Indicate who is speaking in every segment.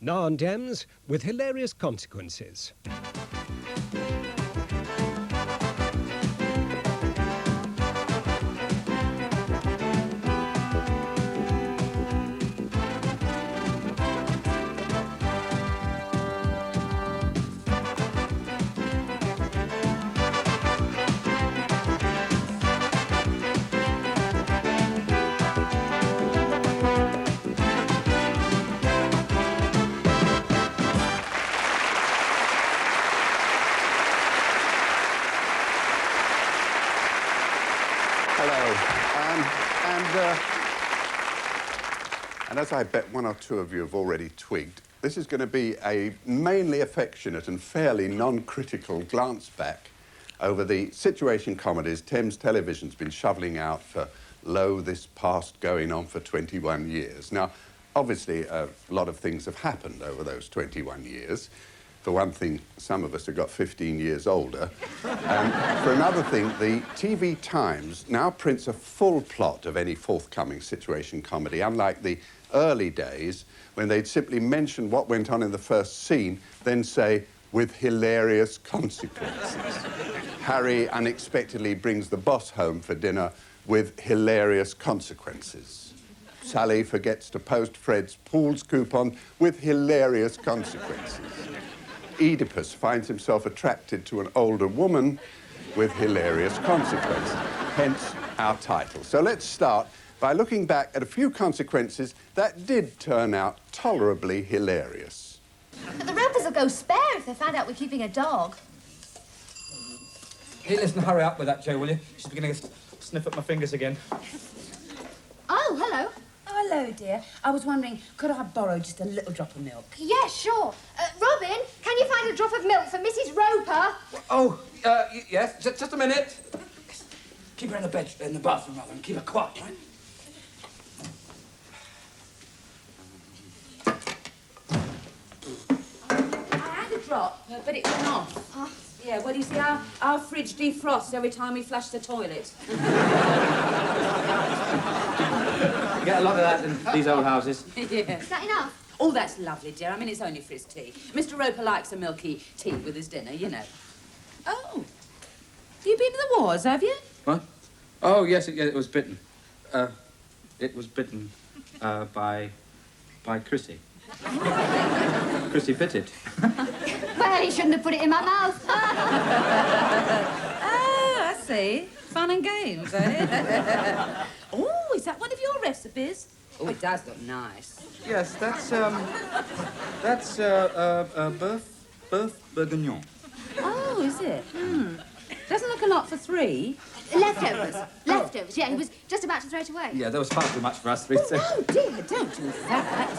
Speaker 1: Nardems with hilarious consequences.
Speaker 2: And as I bet one or two of you have already twigged, this is going to be a mainly affectionate and fairly non-critical glance back over the situation comedies Thames Television's been shovelling out for, lo, this past going on for 21 years. Now, obviously, a lot of things have happened over those 21 years. For one thing, some of us have got 15 years older. For another thing, the TV Times now prints a full plot of any forthcoming situation comedy, unlike the early days when they'd simply mention what went on in the first scene, then say, with hilarious consequences. Harry unexpectedly brings the boss home for dinner with hilarious consequences. Sally forgets to post Fred's Pools coupon with hilarious consequences. Oedipus finds himself attracted to an older woman with hilarious consequences, hence our title. So let's start by looking back at a few consequences that did turn out tolerably hilarious.
Speaker 3: But the Ropers will go spare if they find out we're keeping a dog.
Speaker 4: Hey, listen, hurry up with that, Jo, will you? She's beginning to sniff at my fingers again.
Speaker 3: Oh, hello.
Speaker 5: Oh, hello, dear. I was wondering, could I borrow just a little drop of milk?
Speaker 3: Yeah, sure. Robin, can you find a drop of milk for Mrs. Roper?
Speaker 4: Oh, yes, just a minute. Keep her in the bathroom, rather, and keep her quiet, right?
Speaker 5: I had a drop, but it went off. Oh. Yeah, well, you see, our fridge defrosts every time we flush the toilet.
Speaker 4: You get a lot of that in these old houses.
Speaker 5: Yeah.
Speaker 3: Is that enough?
Speaker 5: Oh, that's lovely, dear. I mean, it's only for his tea. Mr. Roper likes a milky tea with his dinner, you know. Oh. You've been to the wars, have you?
Speaker 4: What? Oh, yes, it was bitten. It was bitten by Chrissy. Chrissy Fitted.
Speaker 3: Well, he shouldn't have put it in my mouth.
Speaker 5: Oh, I see. Fun and games, eh? Oh, is that one of your recipes? Oh, it does look nice.
Speaker 4: Yes, that's beef bourguignon.
Speaker 5: Oh, is it? Doesn't look a lot for three.
Speaker 3: Leftovers. Leftovers, yeah, he was just about to throw it away.
Speaker 4: Yeah, that was far too much for us three.
Speaker 5: Oh, no, dear, don't do that.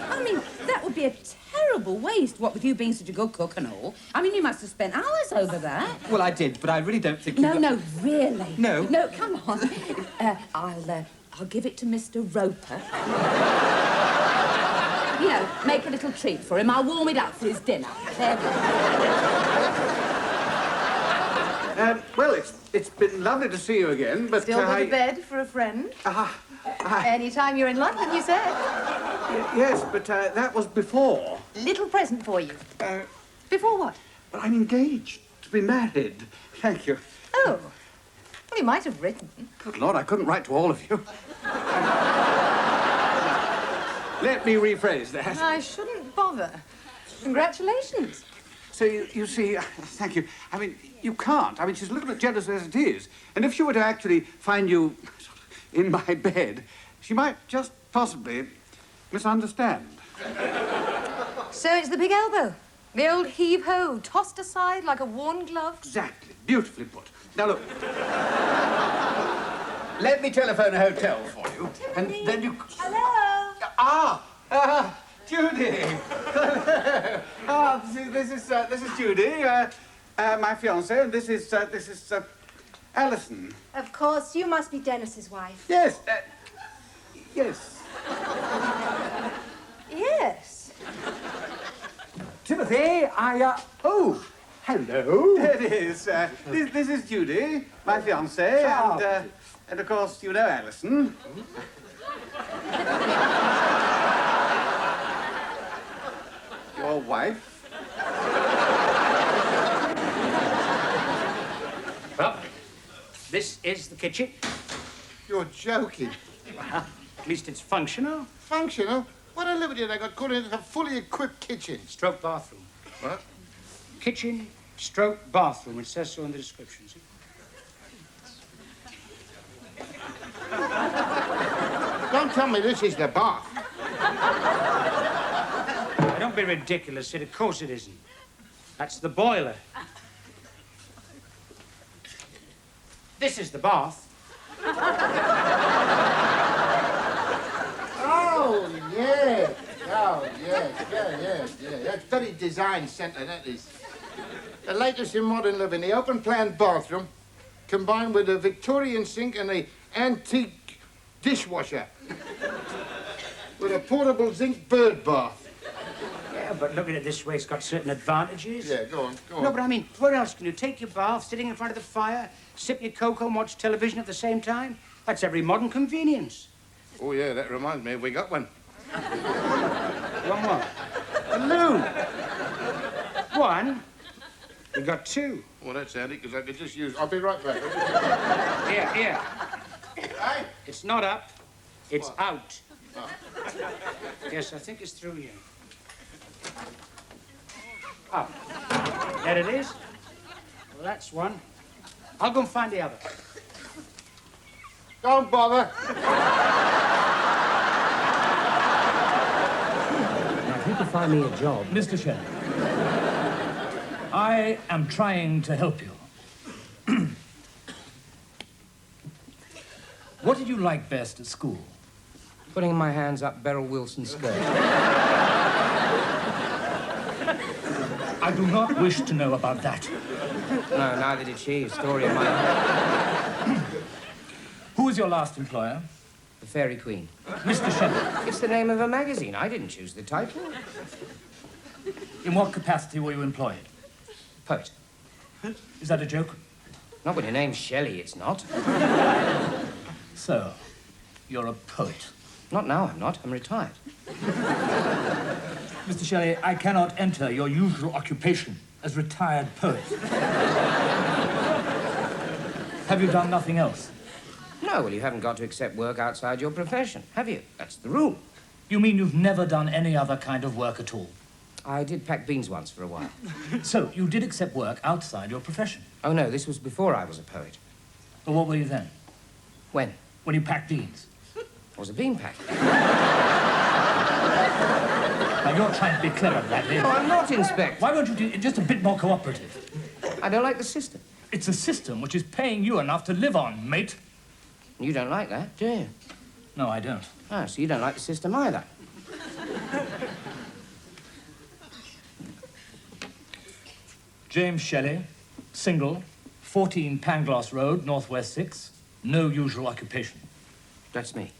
Speaker 5: No. I mean, that would be a terrible waste, what with you being such a good cook and all. I mean, you must have spent hours over that.
Speaker 4: Well, I did, but I really don't think
Speaker 5: No, really.
Speaker 4: No?
Speaker 5: No, come on. I'll give it to Mr. Roper. You know, make a little treat for him. I'll warm it up for his dinner. There we go.
Speaker 6: Well, it's been lovely to see you again, but...
Speaker 7: Still got a bed for a friend? Any time you're in London, you said.
Speaker 6: Yes, but that was before.
Speaker 7: Little present for you. Before what?
Speaker 6: But I'm engaged to be married. Thank you.
Speaker 7: Oh. Well, you might have written.
Speaker 6: Good Lord, I couldn't write to all of you. Let me rephrase that.
Speaker 7: I shouldn't bother. Congratulations.
Speaker 6: So, you see, thank you. I mean, you can't. I mean, she's a little bit jealous as it is. And if she were to actually find you in my bed, she might just possibly misunderstand.
Speaker 7: So it's the big elbow. The old heave-ho, tossed aside like a worn glove.
Speaker 6: Exactly. Beautifully put. Now, look. Let me telephone a hotel for you. And then you...
Speaker 7: Hello?
Speaker 6: Judy. This is Judy, my fiancée, and this is Alison.
Speaker 8: Of course, you must be Dennis's wife.
Speaker 6: Yes, yes.
Speaker 8: Yes.
Speaker 6: Timothy, oh, hello. There it is. This is Judy, my fiancée, and of course, you know Alison. your wife.
Speaker 9: Well, this is the kitchen.
Speaker 6: You're joking.
Speaker 9: At least it's functional.
Speaker 6: Functional? What a liberty they got calling it a fully equipped kitchen.
Speaker 9: Stroke bathroom.
Speaker 6: What?
Speaker 9: Kitchen, stroke bathroom. It says so in the description, see?
Speaker 6: Don't tell me this is the bath.
Speaker 9: Now, don't be ridiculous, Sid. Of course it isn't. That's the boiler. This is the bath.
Speaker 6: Oh, yeah. Oh, yeah. That's very design centre, that is. The latest in modern living, the open-plan bathroom, combined with a Victorian sink and a antique dishwasher. With a portable zinc bird bath.
Speaker 9: Yeah, but looking at it this way, it's got certain advantages.
Speaker 6: Yeah, go on.
Speaker 9: No, but I mean, where else can you take your bath, sitting in front of the fire, sip your cocoa and watch television at the same time? That's every modern convenience.
Speaker 6: Oh, yeah, that reminds me, we got one.
Speaker 9: One what? A loo. One? We got two.
Speaker 6: Well, that's handy, because I could just use... I'll be right back.
Speaker 9: Here.
Speaker 6: Hey?
Speaker 9: It's not up. It's
Speaker 6: What?
Speaker 9: out.
Speaker 6: Oh.
Speaker 9: Yes, I think it's through here. Up. There it is. Well, that's one. I'll go and find the other.
Speaker 6: Don't bother.
Speaker 10: Now, if you could find me a job...
Speaker 4: Mr. Shelley, I am trying to help you. What did you like best at school?
Speaker 10: Putting my hands up Beryl Wilson's skirt.
Speaker 4: I do not wish to know about that.
Speaker 10: No, neither did she. Story of my life.
Speaker 4: Who was your last employer?
Speaker 10: The Fairy Queen.
Speaker 4: Mr. Shelley,
Speaker 10: It's the name of a magazine. I didn't choose the title.
Speaker 4: in what capacity were you employed?
Speaker 10: Poet.
Speaker 4: Is that a joke?
Speaker 10: Not when your name's Shelley, it's not.
Speaker 4: So, you're a poet.
Speaker 10: Not now, I'm not. I'm retired.
Speaker 4: Mr. Shelley, I cannot enter your usual occupation as retired poet. Have you done nothing else?
Speaker 10: No, well, you haven't got to accept work outside your profession, have you? That's the rule.
Speaker 4: You mean you've never done any other kind of work at all?
Speaker 10: I did pack beans once for a while.
Speaker 4: So, you did accept work outside your profession?
Speaker 10: Oh, no, this was before I was a poet.
Speaker 4: Well, what were you then?
Speaker 10: When?
Speaker 4: When you packed beans?
Speaker 10: I was a bean packer.
Speaker 4: Now, you're trying to be clever, Bradley.
Speaker 10: No, I'm not, Inspector.
Speaker 4: Why won't you be just a bit more cooperative?
Speaker 10: I don't like the system.
Speaker 4: It's a system which is paying you enough to live on, mate.
Speaker 10: You don't like that, do you?
Speaker 4: No, I don't.
Speaker 10: Oh, so you don't like the system either.
Speaker 4: James Shelley, single, 14 Pangloss Road, Northwest 6. No usual occupation.
Speaker 10: That's me.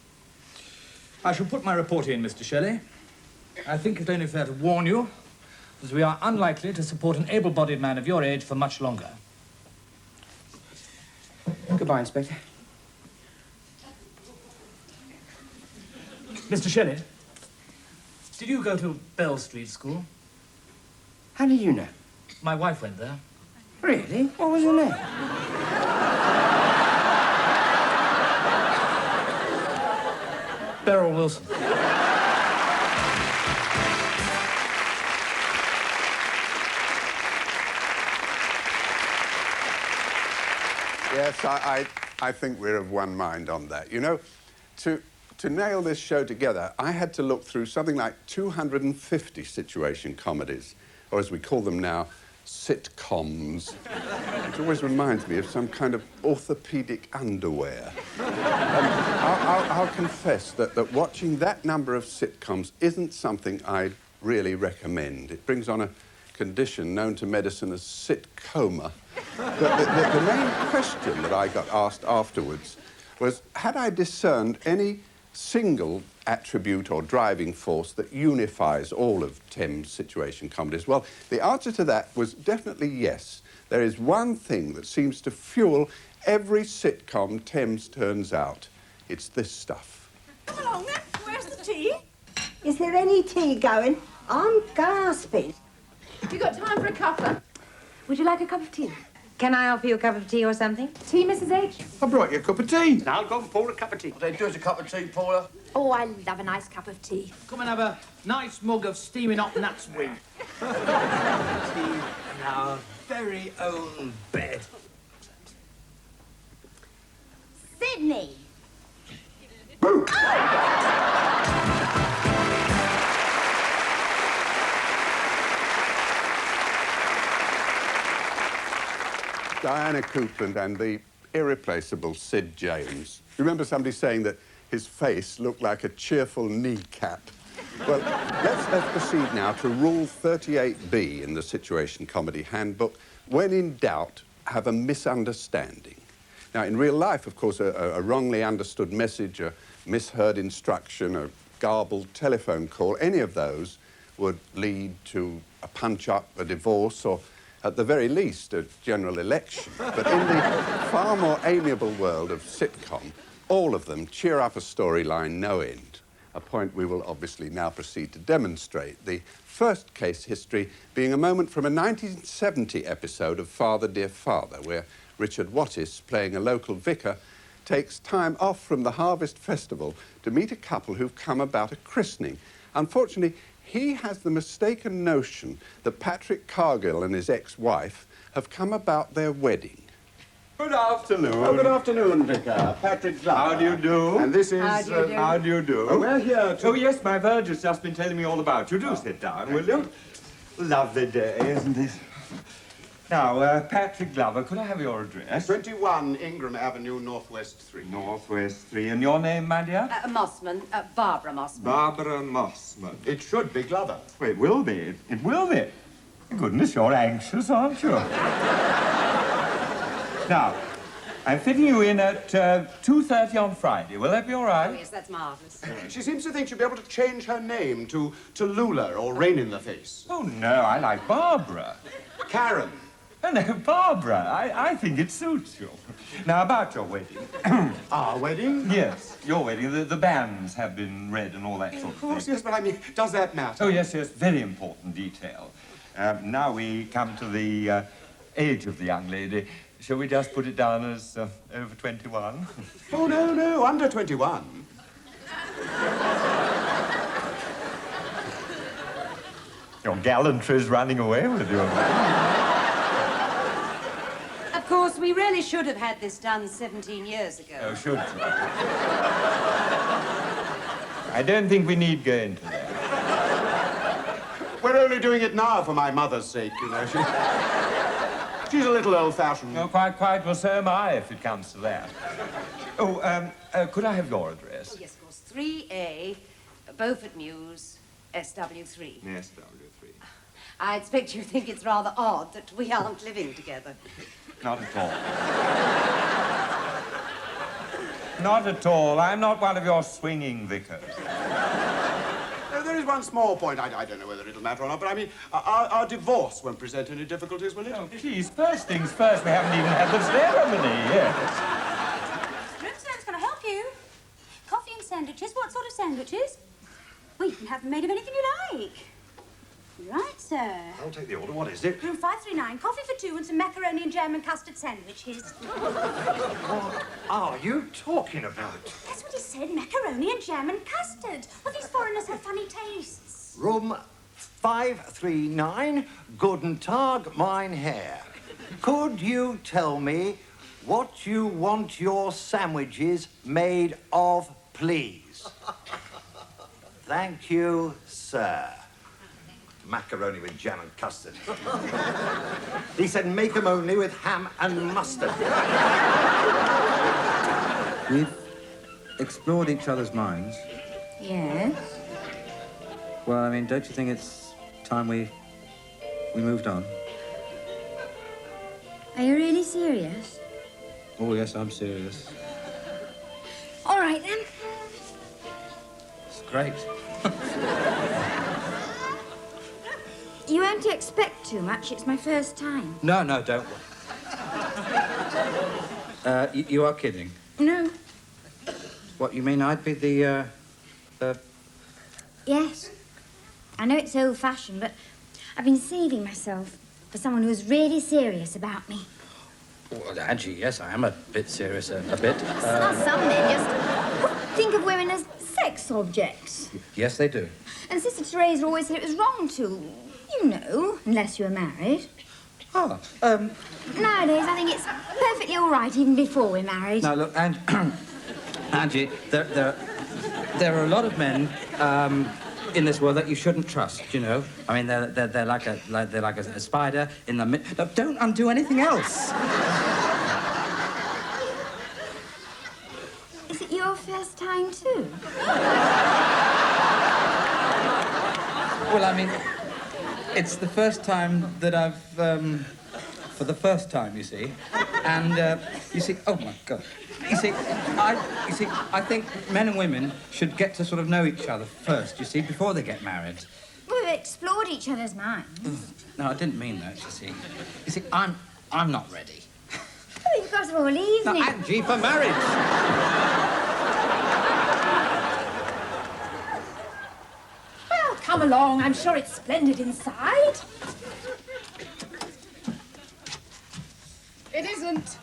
Speaker 4: I shall put my report in, Mr. Shelley. I think it's only fair to warn you, as we are unlikely to support an able-bodied man of your age for much longer.
Speaker 10: Goodbye, Inspector.
Speaker 4: Mr. Shelley, did you go to Bell Street School?
Speaker 10: How did you know?
Speaker 4: My wife went there.
Speaker 10: Really? What was your name?
Speaker 4: Beryl Wilson.
Speaker 2: Yes, I think we're of one mind on that. You know, to nail this show together, I had to look through something like 250 situation comedies, or as we call them now, sitcoms. It always reminds me of some kind of orthopedic underwear. I'll confess that watching that number of sitcoms isn't something I'd really recommend. It brings on a condition known to medicine as sitcoma. The main question that I got asked afterwards was, had I discerned any single attribute or driving force that unifies all of Thames situation comedies? Well, the answer to that was definitely yes. There is one thing that seems to fuel every sitcom Thames turns out. It's this stuff.
Speaker 11: Hello, Nat. Where's the tea?
Speaker 8: Is there any tea going? I'm gasping.
Speaker 5: You got time for a cuppa?
Speaker 7: Would you like a cup of tea? Can I offer you a cup of tea or something?
Speaker 3: Tea, Mrs. H?
Speaker 6: I brought you a cup of tea.
Speaker 9: Now I'll go and pour a cup of tea.
Speaker 6: They do us a cup of tea, Paula.
Speaker 3: Oh, I love a nice cup of tea.
Speaker 4: Come and have a nice mug of steaming hot nuts wing.
Speaker 9: Tea in our very own bed.
Speaker 3: Sydney!
Speaker 2: Diana Coupland and the irreplaceable Sid James. Remember somebody saying that his face looked like a cheerful kneecap? Well, let's proceed now to Rule 38B in the Situation Comedy Handbook. When in doubt, have a misunderstanding. Now, in real life, of course, a wrongly understood message, a misheard instruction, a garbled telephone call, any of those would lead to a punch-up, a divorce, or at the very least, a general election. But in the far more amiable world of sitcom, all of them cheer up a storyline no end, a point we will obviously now proceed to demonstrate. The first case history being a moment from a 1970 episode of Father Dear Father, where Richard Wattis, playing a local vicar, takes time off from the Harvest Festival to meet a couple who've come about a christening. Unfortunately, he has the mistaken notion that Patrick Cargill and his ex-wife have come about their wedding.
Speaker 11: Good afternoon.
Speaker 6: Oh, good afternoon, Vicar. Patrick Glover.
Speaker 11: How do you do?
Speaker 6: And this is...
Speaker 11: How do you do?
Speaker 6: Oh, we're here to...
Speaker 11: Oh, yes, my Virgil's just been telling me all about you. Do sit down, will you? Lovely day, isn't it? Now, Patrick Glover, could I have your address?
Speaker 6: 21 Ingram Avenue, Northwest 3.
Speaker 11: Northwest 3. And your name, my dear?
Speaker 5: Mossman. Barbara Mossman.
Speaker 11: Barbara Mossman.
Speaker 6: It should be Glover.
Speaker 11: Well, it will be. It will be. Goodness, you're anxious, aren't you? Now, I'm fitting you in at 2:30 on Friday. Will that be all right?
Speaker 5: Oh, yes, that's marvellous.
Speaker 6: She seems to think she'll be able to change her name to Lula or Rain in the Face.
Speaker 11: Oh, no, I like Barbara.
Speaker 6: Karen.
Speaker 11: Oh, no, Barbara, I think it suits you. Now, about your wedding.
Speaker 6: Our wedding?
Speaker 11: Yes, your wedding. The banns have been read and all that sort of thing.
Speaker 6: Of course, yes, but I mean, does that matter?
Speaker 11: Oh, yes, very important detail. Now we come to the age of the young lady. Shall we just put it down as over 21?
Speaker 6: Oh, no, under 21.
Speaker 11: Your gallantry's running away with you.
Speaker 5: Of course, we really should have had this done 17 years ago.
Speaker 11: Oh, should you? I don't think we need go into that.
Speaker 6: We're only doing it now for my mother's sake, you know. She's a little old-fashioned.
Speaker 11: No, quite. Well, so am I, if it comes to that. Oh, could I have your address?
Speaker 5: Oh, yes, of course. 3A, Beaufort Mews, SW3.
Speaker 11: SW3.
Speaker 5: I expect you think it's rather odd that we aren't living together.
Speaker 11: Not at all. Not at all. I'm not one of your swinging vicars.
Speaker 6: There is one small point. I don't know whether it'll matter or not, but I mean, our divorce won't present any difficulties, will it?
Speaker 11: Oh, please, first things first. We haven't even had the ceremony yet.
Speaker 3: Room service, can I help you? Coffee and sandwiches. What sort of sandwiches? Well, you can have them made of anything you like. Right, sir.
Speaker 6: I'll take the order. What is it?
Speaker 3: Room 539, coffee for two and some macaroni and jam and custard sandwiches.
Speaker 6: What are you talking about?
Speaker 3: That's what he said, macaroni and jam and custard. Well, these foreigners have funny tastes.
Speaker 12: Room 539, Guten Tag, mein Herr. Could you tell me what you want your sandwiches made of, please? Thank you, sir. Macaroni with jam and custard. He said make them only with ham and mustard.
Speaker 13: We've explored each other's minds.
Speaker 7: Yes?
Speaker 13: Well, I mean, don't you think it's time we moved on?
Speaker 3: Are you really serious?
Speaker 13: Oh, yes, I'm serious.
Speaker 3: All right, then.
Speaker 13: It's great.
Speaker 3: You won't expect too much. It's my first time.
Speaker 13: No, don't worry. You are kidding.
Speaker 3: No.
Speaker 13: What, you mean I'd be the...
Speaker 3: Yes. I know it's old-fashioned, but I've been saving myself for someone who's really serious about me.
Speaker 4: Well, Angie, yes, I am a bit serious, a bit.
Speaker 3: Not some men just think of women as sex objects.
Speaker 4: Yes, they do.
Speaker 3: And Sister Teresa always said it was wrong to, you know, unless you were married.
Speaker 13: Oh,
Speaker 3: Nowadays, I think it's perfectly all right even before we're married.
Speaker 13: Now, look, Angie, there are a lot of men in this world that you shouldn't trust, you know. I mean, they're like a spider in the mid... No, don't undo anything else.
Speaker 3: Is it your first time, too?
Speaker 13: Well, I mean, it's the first time that I've, for the first time, you see. And, you see, oh, my God. You see, I think men and women should get to sort of know each other first, you see, before they get married.
Speaker 3: We've explored each other's minds.
Speaker 13: No, I didn't mean that, you see. You see, I'm not ready.
Speaker 3: Oh, you've got all evening.
Speaker 13: Now, Angie, for marriage!
Speaker 7: Well, come along. I'm sure it's splendid inside.
Speaker 5: It isn't.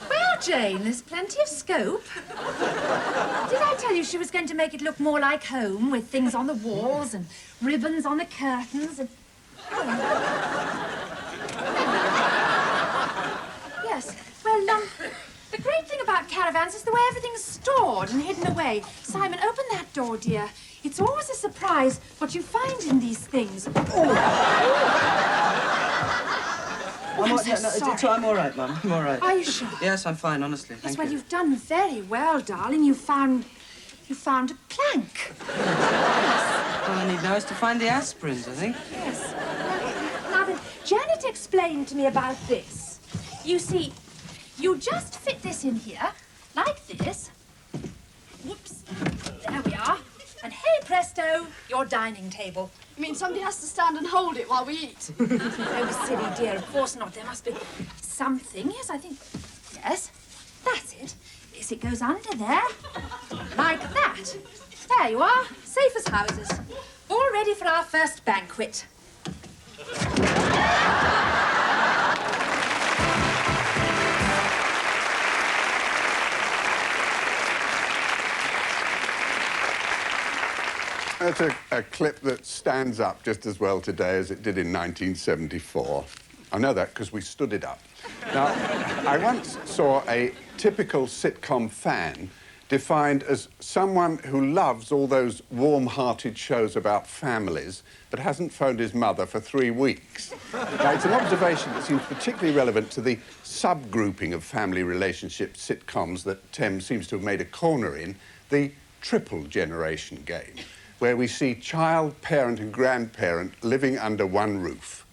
Speaker 7: Well, Jane, there's plenty of scope. Did I tell you she was going to make it look more like home, with things on the walls and ribbons on the curtains and... Yes, well, the great thing about caravans is the way everything's stored and hidden away. Simon, open that door, dear. It's always a surprise what you find in these things.
Speaker 13: I'm
Speaker 7: sorry.
Speaker 13: I'm all right, Mum. I'm all right.
Speaker 7: Are you sure?
Speaker 13: Yes, I'm fine, honestly.
Speaker 7: Yes,
Speaker 13: Thank
Speaker 7: well,
Speaker 13: you.
Speaker 7: you've done very well, darling. You found a plank.
Speaker 13: All I need now is to find the aspirins, I think.
Speaker 7: Yes. Now then, Janet explained to me about this. You see, you just fit this in here, like this. Whoops. There we are. And hey presto, your dining table.
Speaker 8: You mean somebody has to stand and hold it while we eat?
Speaker 7: Oh, silly dear, of course not. There must be something. Yes, I think... Yes, that's it. Yes, it goes under there. Like that. There you are. Safe as houses. All ready for our first banquet.
Speaker 2: That's a clip that stands up just as well today as it did in 1974. I know that because we stood it up. Now, I once saw a typical sitcom fan defined as someone who loves all those warm-hearted shows about families but hasn't phoned his mother for 3 weeks. Now, it's an observation that seems particularly relevant to the subgrouping of family relationship sitcoms that Thames seems to have made a corner in, the triple generation game, where we see child, parent and grandparent living under one roof.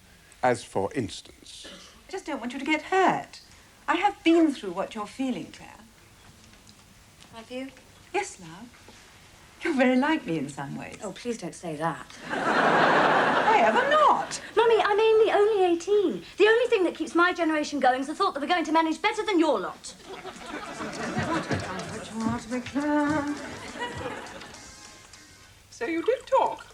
Speaker 2: As for instance...
Speaker 14: I just don't want you to get hurt. I have been through what you're feeling, Claire.
Speaker 7: Have you?
Speaker 14: Yes, love. You're very like me in some ways.
Speaker 7: Oh, please don't say that.
Speaker 14: I ever not.
Speaker 3: Mummy, I'm only 18. The only thing that keeps my generation going is the thought that we're going to manage better than your lot.
Speaker 14: So you did talk?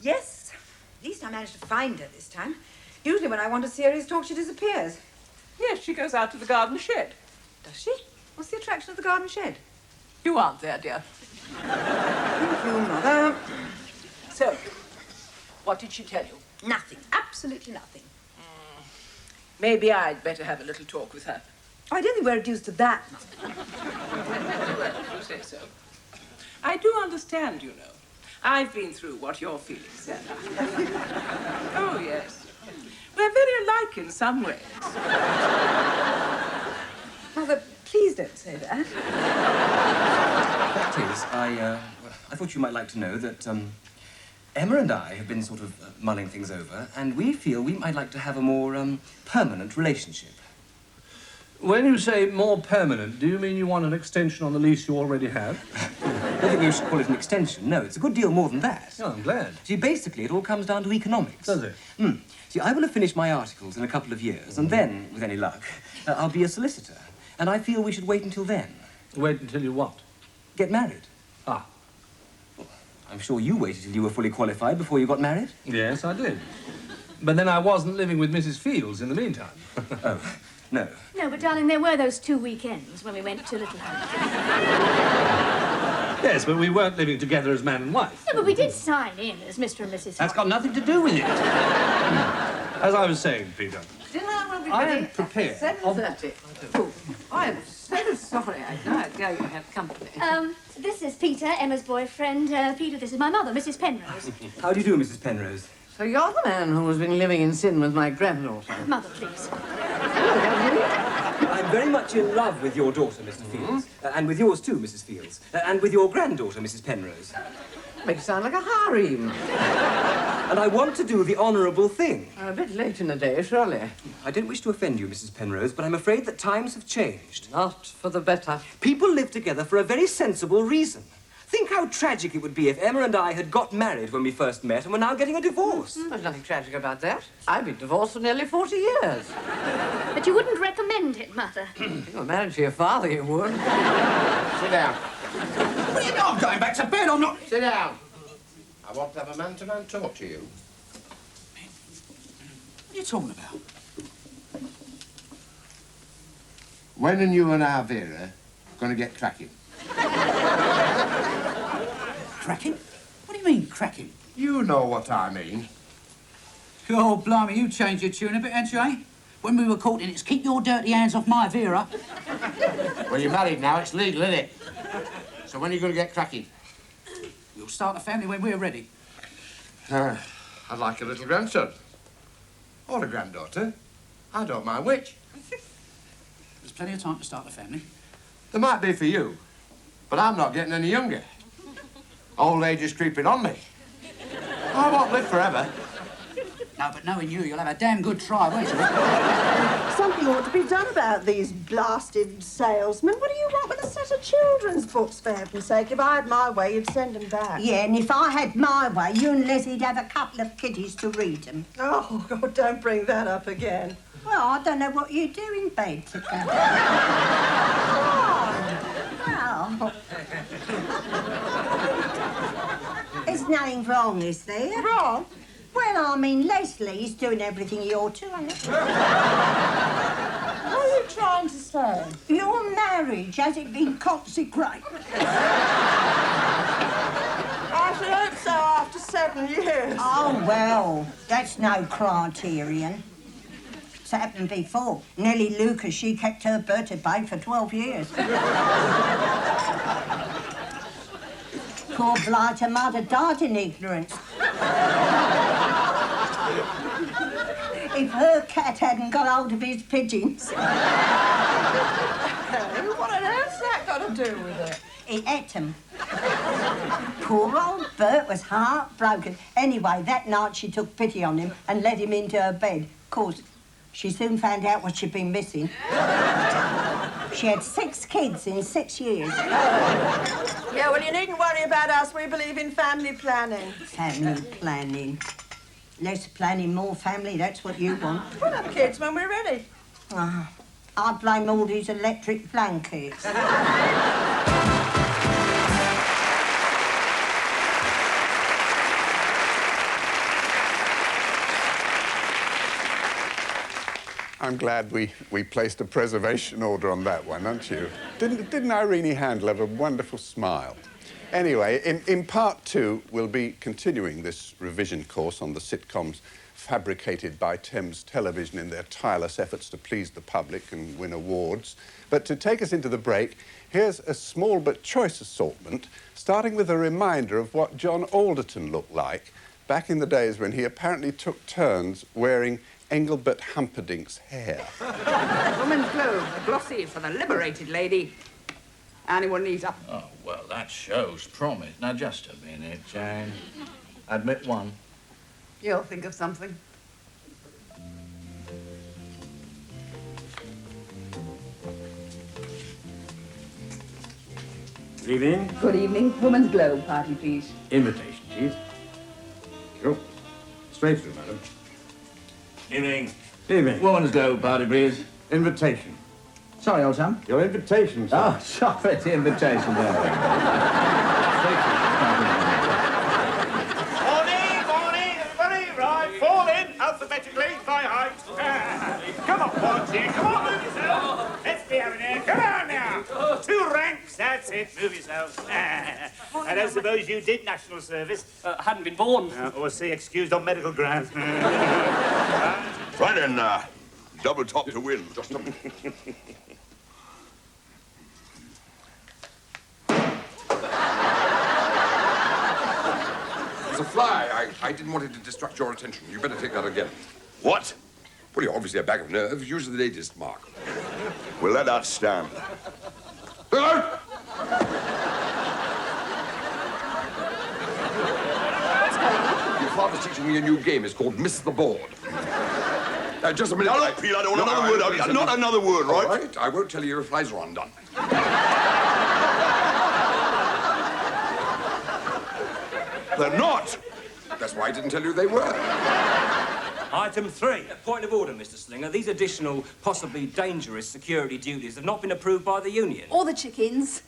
Speaker 14: Yes. At least I managed to find her this time. Usually when I want a serious talk, she disappears.
Speaker 15: Yes, she goes out to the garden shed.
Speaker 14: Does she? What's the attraction of the garden shed?
Speaker 15: You aren't there, dear.
Speaker 14: Thank you, Mother.
Speaker 15: So, what did she tell you?
Speaker 14: Nothing. Absolutely nothing.
Speaker 15: Maybe I'd better have a little talk with her.
Speaker 14: Oh, I don't think we're reduced to that, Mother.
Speaker 15: Well, if you say so. I do understand, you know. I've been through what you're feeling, Sarah. Oh, yes. We're very alike in some ways.
Speaker 14: Mother, please don't say that.
Speaker 16: Fact is, I thought you might like to know that, Emma and I have been sort of mulling things over, and we feel we might like to have a more, permanent relationship.
Speaker 17: When you say more permanent, do you mean you want an extension on the lease you already have?
Speaker 16: I don't think we should call it an extension. No, it's a good deal more than that.
Speaker 17: Oh, I'm glad.
Speaker 16: See, basically, it all comes down to economics.
Speaker 17: Does it?
Speaker 16: See, I will have finished my articles in a couple of years, and then, with any luck, I'll be a solicitor. And I feel we should wait until then.
Speaker 17: Wait until you what?
Speaker 16: Get married.
Speaker 17: Ah.
Speaker 16: Well, I'm sure you waited till you were fully qualified before you got married.
Speaker 17: Yes, I did. But then I wasn't living with Mrs. Fields in the meantime.
Speaker 16: Oh, no.
Speaker 7: No, but darling, there were those 2 weekends when we went to Littlehampton.
Speaker 17: Yes, but we weren't living together as man and wife.
Speaker 7: No, but we did sign in as Mr. and Mrs.
Speaker 17: That's got nothing to do with it. As I was saying, Peter,
Speaker 14: Dinner will be
Speaker 17: I
Speaker 14: ready
Speaker 17: am prepared.
Speaker 14: at 7:30. Oh, I am so sorry. I know I'd go and have company.
Speaker 7: This is Peter, Emma's boyfriend. Peter, this is my mother, Mrs. Penrose.
Speaker 16: How do you do, Mrs. Penrose?
Speaker 14: So you're the man who has been living in sin with my granddaughter.
Speaker 7: Mother, please.
Speaker 16: I'm very much in love with your daughter, Mr. Fields. And with yours too, Mrs. Fields. And with your granddaughter, Mrs. Penrose.
Speaker 14: Makes it sound like a harem.
Speaker 16: And I want to do the honourable thing.
Speaker 14: A bit late in the day, surely.
Speaker 16: I don't wish to offend you, Mrs. Penrose, but I'm afraid that times have changed.
Speaker 14: Not for the better.
Speaker 16: People live together for a very sensible reason. Think how tragic it would be if Emma and I had got married when we first met and were now getting a divorce.
Speaker 14: There's nothing tragic about that. I've been divorced for nearly 40 years.
Speaker 7: But you wouldn't recommend it, Mother.
Speaker 14: If you were married to your father, you would.
Speaker 6: Sit down.
Speaker 9: What are you doing? I'm going back to bed. I'm not...
Speaker 6: Sit down. I want to have a man-to-man talk to you.
Speaker 9: What are you talking about?
Speaker 6: When are you and our Vera going to get cracking?
Speaker 9: Cracking? What do you mean, cracking?
Speaker 6: You know what I mean.
Speaker 9: Oh, blimey, you changed your tune a bit, ain't you, eh? When we were courting, it's keep your dirty hands off my Vera.
Speaker 6: Well, you're married now. It's legal, isn't it? So when are you going to get cracking?
Speaker 9: We'll start a family when we're ready.
Speaker 6: I'd like a little grandson. Or a granddaughter. I don't mind which.
Speaker 9: There's plenty of time to start a family.
Speaker 6: There might be for you, but I'm not getting any younger. Old age is creeping on me. I won't live forever.
Speaker 9: No, but knowing you, you'll have a damn good try, won't you?
Speaker 18: Something ought to be done about these blasted salesmen. What do you want with a set of children's books, for heaven's sake? If I had my way, you'd send them back.
Speaker 19: Yeah, and if I had my way, you and Leslie'd have a couple of kiddies to read them.
Speaker 18: Oh, God, don't bring that up again.
Speaker 19: Well, I don't know what you do in bed together. Well, there's nothing wrong, is there?
Speaker 18: Wrong?
Speaker 19: Well, I mean, Leslie's doing everything he ought to, ain't it?
Speaker 18: What are you trying to say?
Speaker 19: Your marriage, has it been consecrated?
Speaker 18: I should hope so after 7 years.
Speaker 19: Oh, well, that's no criterion. It's happened before. Nellie Lucas, she kept her birth at bay for 12 years. Poor blighter mother died in ignorance. If her cat hadn't got hold of his pigeons.
Speaker 18: What on earth's that got to do with it?
Speaker 19: He ate them. Poor old Bert was heartbroken. Anyway, that night she took pity on him and let him into her bed. Of course, she soon found out what she'd been missing. She had 6 kids in 6 years.
Speaker 18: Yeah, well, you needn't worry about us. We believe in family planning.
Speaker 19: Family planning. Less planning, more family, that's what you want.
Speaker 18: We'll have kids when we're ready.
Speaker 19: I blame all these electric blankets.
Speaker 2: I'm glad we placed a preservation order on that one, aren't you? Didn't Irene Handel have a wonderful smile? Anyway, in part 2, we'll be continuing this revision course on the sitcoms fabricated by Thames Television in their tireless efforts to please the public and win awards. But to take us into the break, here's a small but choice assortment, starting with a reminder of what John Alderton looked like back in the days when he apparently took turns wearing Engelbert Humperdinck's hair.
Speaker 14: Women's clothes, glossy for the liberated lady. Anyone needs up?
Speaker 4: Oh, well, that shows promise. Now, just a minute, Jane. Admit one.
Speaker 14: You'll think of something.
Speaker 20: Good evening.
Speaker 5: Good evening. Woman's Globe party, please.
Speaker 20: Invitation, please. Sure. Straight through, madam.
Speaker 16: Evening.
Speaker 20: Evening.
Speaker 16: Woman's Globe party, please.
Speaker 20: Invitation.
Speaker 16: Sorry, old Sam.
Speaker 20: Your invitation, sir.
Speaker 16: Oh, sorry, the invitation there.
Speaker 21: Morning, everybody. Right, fall in alphabetically by height. Come on, Porgy. Come on, move yourself. Let's be having it. Come on now. 2 ranks. That's it. Move yourself. I don't suppose you did national service.
Speaker 16: Hadn't been born.
Speaker 21: Or say excused on medical grounds.
Speaker 22: Right then, double top to win. Just a... There's a fly. I didn't want it to distract your attention. You better take that again. What? Well, you're obviously a bag of nerves. Use the latest mark. We'll let that stand. Hello? Your father's teaching me a new game. It's called Miss the Board. Just a minute. No, Pete, I don't want another word. Not another word, right? All right. I won't tell you your flies are undone. They're not. That's why I didn't tell you they were.
Speaker 16: Item 3. Point of order, Mr. Slinger. These additional, possibly dangerous security duties have not been approved by the union.
Speaker 8: Or the chickens.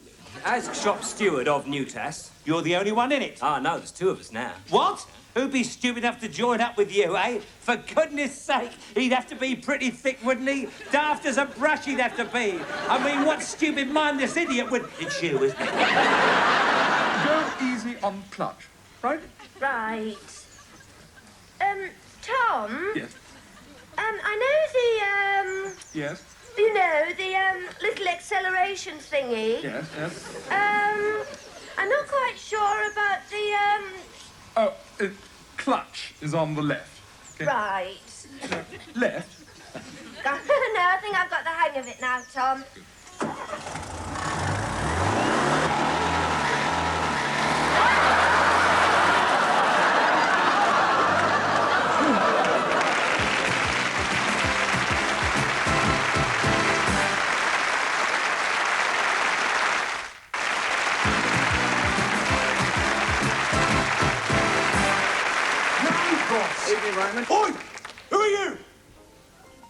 Speaker 16: As shop steward of Newtas...
Speaker 21: You're the only one in it.
Speaker 16: Ah, no, there's 2 of us now.
Speaker 21: What? Who'd be stupid enough to join up with you, eh? For goodness sake, he'd have to be pretty thick, wouldn't he? Daft as a brush he'd have to be. I mean, what stupid mind this idiot would... It's you, isn't it?
Speaker 23: Go easy on clutch, right?
Speaker 7: Right. Tom?
Speaker 23: Yes.
Speaker 7: I know the,
Speaker 23: Yes.
Speaker 7: you know, the, little acceleration thingy.
Speaker 23: Yes, yes.
Speaker 7: I'm not quite sure about the,
Speaker 23: Oh, clutch is on the left. Okay.
Speaker 7: Right.
Speaker 23: Left?
Speaker 7: No, I think I've got the hang of it now, Tom.
Speaker 6: Evening, Raymond.
Speaker 21: Oi! Who are you?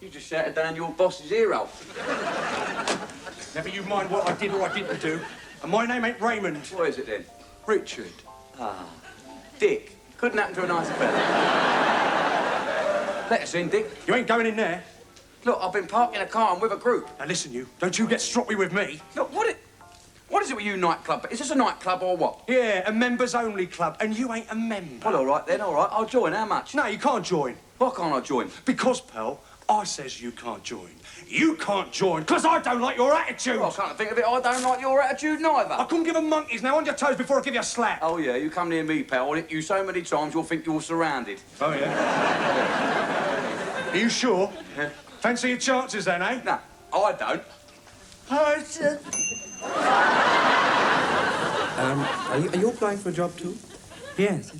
Speaker 6: You just shouted down your boss's ear hole.
Speaker 21: Never you mind what I did or I didn't do. And my name ain't Raymond.
Speaker 6: What is it then?
Speaker 21: Richard.
Speaker 6: Ah, Dick. Couldn't happen to a nicer fella. Let us in, Dick.
Speaker 21: You ain't going in there.
Speaker 6: Look, I've been parking a car and with a group.
Speaker 21: Now listen, you. Don't you get stroppy with me.
Speaker 6: Look, what is it with you nightclub? Is this a nightclub or what?
Speaker 21: Yeah, a members-only club, and you ain't a member.
Speaker 6: Well, all right then, all right. I'll join. How much?
Speaker 21: No, you can't join.
Speaker 6: Why can't I join?
Speaker 21: Because, pal, I says you can't join. You can't join, because I don't like your attitude.
Speaker 6: Well, I can't think of it. I don't like your attitude neither.
Speaker 21: I couldn't give a monkey's now on your toes before I give you a slap.
Speaker 6: Oh, yeah, you come near me, pal. I'll hit you so many times you'll think you're surrounded.
Speaker 21: Oh, yeah? Are you sure?
Speaker 6: Yeah.
Speaker 21: Fancy your chances then, eh?
Speaker 6: No, I don't.
Speaker 13: Are you applying for a job too? Yes.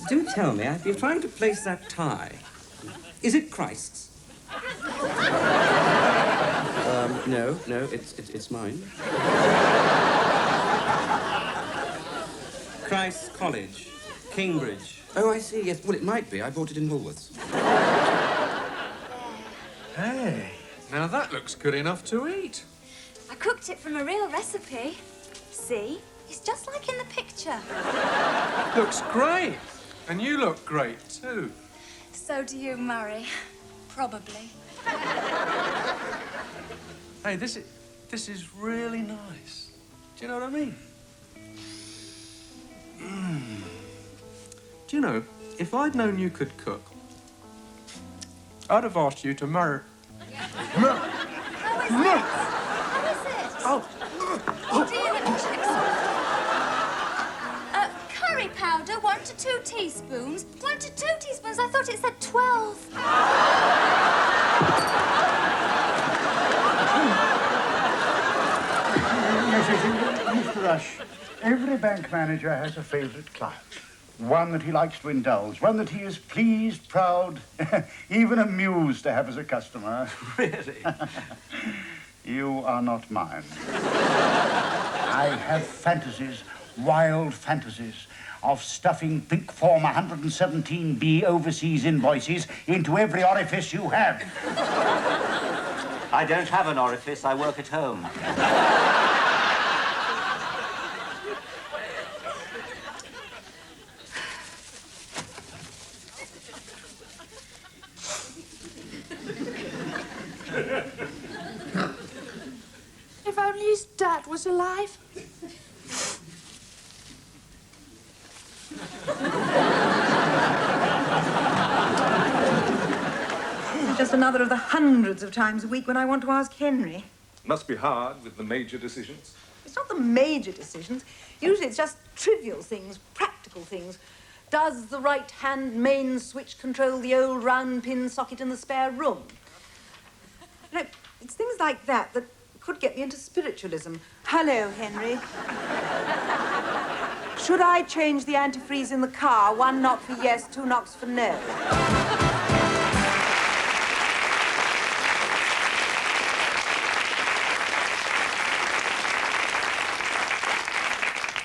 Speaker 13: Do tell me, I've been trying to place that tie. Is it Christ's? No, it's mine. Christ's College, Cambridge. Oh, I see, yes. Well, it might be. I bought it in Woolworths.
Speaker 23: Hey, now that looks good enough to eat.
Speaker 3: I cooked it from a real recipe. See? It's just like in the picture.
Speaker 23: Looks great. And you look great, too.
Speaker 3: So do you, Murray. Probably.
Speaker 23: Hey, this is really nice. Do you know what I mean? Do you know, if I'd known you could cook, I'd have asked you to marry...
Speaker 3: How is it?
Speaker 23: Oh.
Speaker 3: Dear, let me check some. Curry powder, 1 to 2 teaspoons. 1 to 2 teaspoons? I thought it said 12.
Speaker 24: Mr. Rush, every bank manager has a favourite client. One that he likes to indulge, one that he is pleased, proud, even amused to have as a customer.
Speaker 23: Really?
Speaker 24: You are not mine. I have fantasies, wild fantasies, of stuffing pink form 117B overseas invoices into every orifice you have.
Speaker 1: I don't have an orifice. I work at home.
Speaker 7: If only his dad was alive.
Speaker 14: Just another of the hundreds of times a week when I want to ask Henry.
Speaker 10: Must be hard with the major decisions.
Speaker 14: It's not the major decisions. Usually it's just trivial things, practical things. Does the right-hand main switch control the old round pin socket in the spare room? You know, it's things like that that could get me into spiritualism. Hello, Henry. Should I change the antifreeze in the car? 1 knock for yes, 2 knocks for no.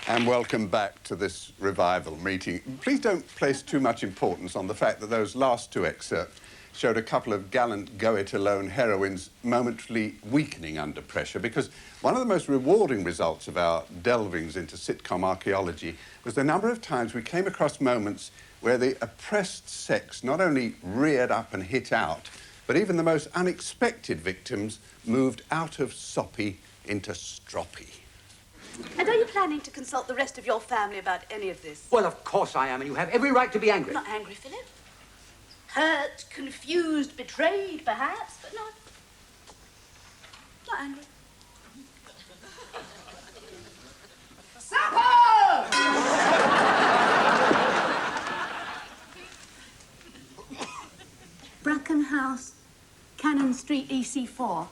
Speaker 2: And welcome back to this revival meeting. Please don't place too much importance on the fact that those last 2 excerpts showed a couple of gallant go-it-alone heroines momentarily weakening under pressure, because one of the most rewarding results of our delvings into sitcom archaeology was the number of times we came across moments where the oppressed sex not only reared up and hit out, but even the most unexpected victims moved out of soppy into stroppy.
Speaker 11: And are you planning to consult the rest of your family about any of this?
Speaker 6: Well, of course I am, and you have every right to be angry.
Speaker 11: I'm not angry, Philip. Hurt, confused, betrayed, perhaps, but not angry.
Speaker 14: Supper!
Speaker 7: Bracken House, Cannon Street, EC4.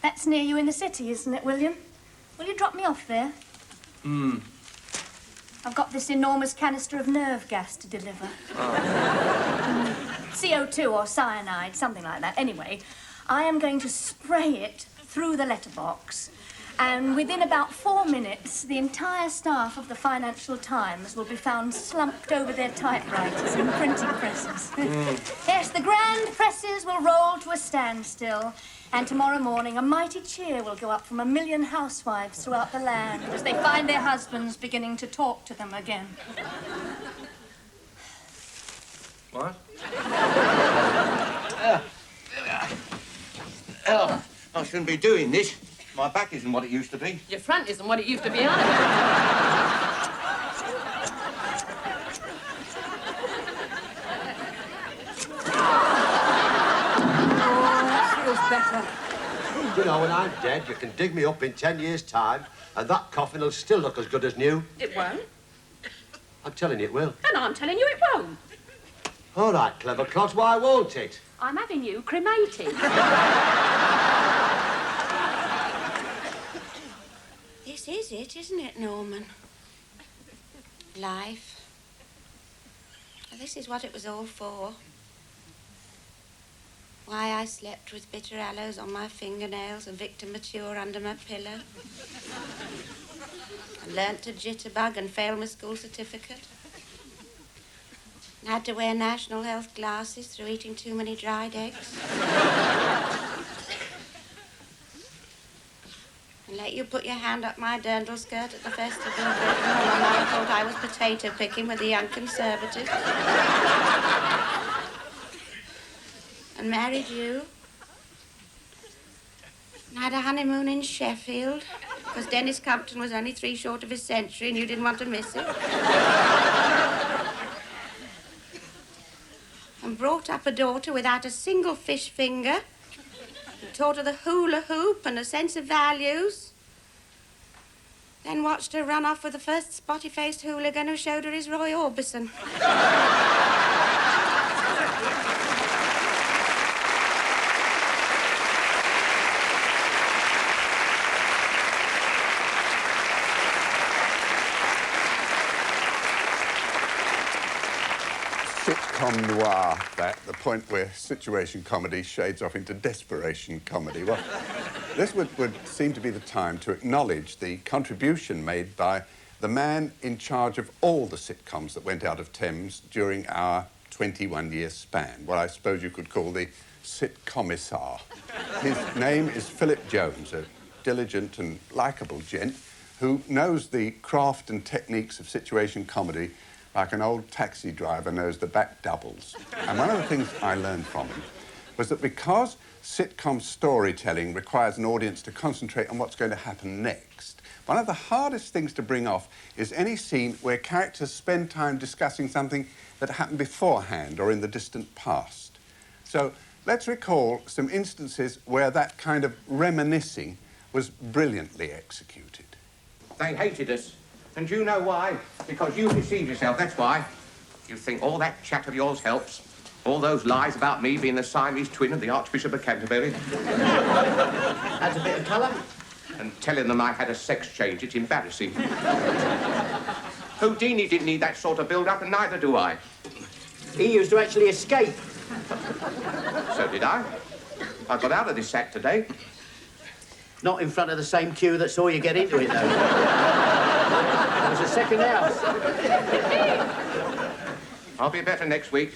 Speaker 7: That's near you in the city, isn't it, William? Will you drop me off there? I've got this enormous canister of nerve gas to deliver. CO2 or cyanide, something like that. Anyway, I am going to spray it through the letterbox, and within about 4 minutes, the entire staff of the Financial Times will be found slumped over their typewriters in printing presses. Yes, the grand presses will roll to a standstill, and tomorrow morning a mighty cheer will go up from 1 million housewives throughout the land as they find their husbands beginning to talk to them again.
Speaker 10: What?
Speaker 1: Oh, I shouldn't be doing this. My back isn't what it used to be.
Speaker 5: Your front isn't what it used to be either.
Speaker 14: Better.
Speaker 1: You know, when I'm dead, you can dig me up in 10 years' time, and that coffin will still look as good as new.
Speaker 5: It won't.
Speaker 1: I'm telling you it will.
Speaker 5: And I'm telling you it won't.
Speaker 1: All right, clever clods, why won't it?
Speaker 5: I'm having you cremated.
Speaker 3: This is it, isn't it, Norman? Life. This is what it was all for. Why I slept with bitter aloes on my fingernails and Victor Mature under my pillow. I learnt to jitterbug and fail my school certificate. I had to wear national health glasses through eating too many dried eggs. And let you put your hand up my dirndl skirt at the festival of Britain when my mother thought I was potato picking with the young conservatives. And married you. And had a honeymoon in Sheffield, because Denis Compton was only 3 short of his century and you didn't want to miss it. And brought up a daughter without a single fish finger, and taught her the hula hoop and a sense of values. Then watched her run off with the first spotty-faced hooligan who showed her his Roy Orbison.
Speaker 2: Sitcom noir, that, the point where situation comedy shades off into desperation comedy. Well, this would seem to be the time to acknowledge the contribution made by the man in charge of all the sitcoms that went out of Thames during our 21-year span, what I suppose you could call the sit-commissar. His name is Philip Jones, a diligent and likeable gent who knows the craft and techniques of situation comedy like an old taxi driver knows the back doubles. And one of the things I learned from him was that because sitcom storytelling requires an audience to concentrate on what's going to happen next, one of the hardest things to bring off is any scene where characters spend time discussing something that happened beforehand or in the distant past. So let's recall some instances where that kind of reminiscing was brilliantly executed.
Speaker 9: They hated us. And you know why? Because you deceived yourself, that's why. You think all that chat of yours helps. All those lies about me being the Siamese twin of the Archbishop of Canterbury. Adds a bit of colour. And telling them I had a sex change, it's embarrassing. Houdini didn't need that sort of build-up, and neither do I. He used to actually escape. So did I. I got out of this sack today.
Speaker 11: Not in front of the same queue that saw you get into it, though. It was a second house.
Speaker 9: I'll be better next week.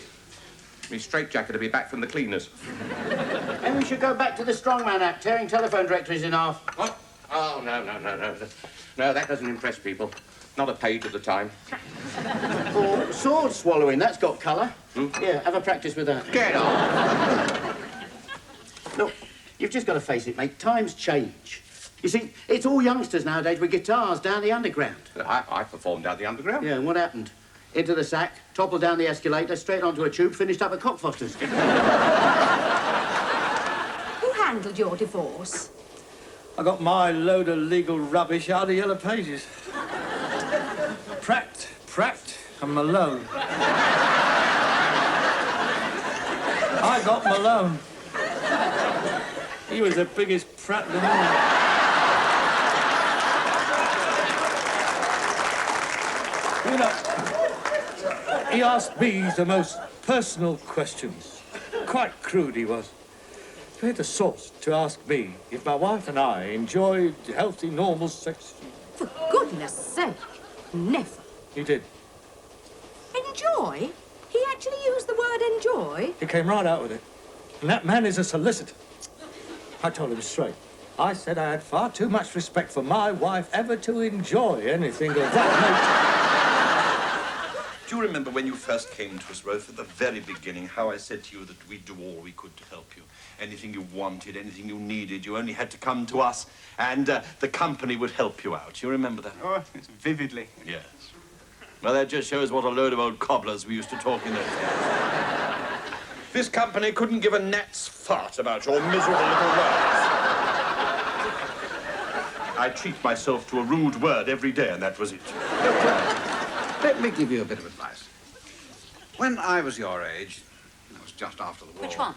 Speaker 9: My straitjacket will be back from the cleaners.
Speaker 11: And we should go back to the strongman act, tearing telephone directories in half.
Speaker 9: What? Oh, no. No, that doesn't impress people. Not a page at a time.
Speaker 11: Or sword swallowing, that's got colour. Yeah, have a practice with that.
Speaker 9: Get on!
Speaker 11: Look, you've just got to face it, mate. Times change. You see, it's all youngsters nowadays with guitars down the underground.
Speaker 9: I performed down the underground.
Speaker 11: Yeah, and what happened? Into the sack, toppled down the escalator, straight onto a tube, finished up at Cockfosters.
Speaker 7: Who handled your divorce?
Speaker 12: I got my load of legal rubbish out of the Yellow Pages. Pratt, and Malone. I got Malone. He was the biggest prat of them all. You know, he asked me the most personal questions. Quite crude he was. He had the sauce to ask me if my wife and I enjoyed healthy, normal sex.
Speaker 7: For goodness sake, never.
Speaker 12: He did.
Speaker 7: Enjoy? He actually used the word enjoy?
Speaker 12: He came right out with it. And that man is a solicitor. I told him straight. I said I had far too much respect for my wife ever to enjoy anything of that nature.
Speaker 15: Do you remember when you first came to us, Rolf, at the very beginning, how I said to you that we'd do all we could to help you? Anything you wanted, anything you needed, you only had to come to us, and the company would help you out. You remember that?
Speaker 6: Oh, it's vividly.
Speaker 15: Yes. Well, that just shows what a load of old cobblers we used to talk in those days. This company couldn't give a gnat's fart about your miserable little words. I treat myself to a rude word every day, and that was it.
Speaker 6: Let me give you a bit of advice. When I was your age, that was just after the war.
Speaker 5: Which one?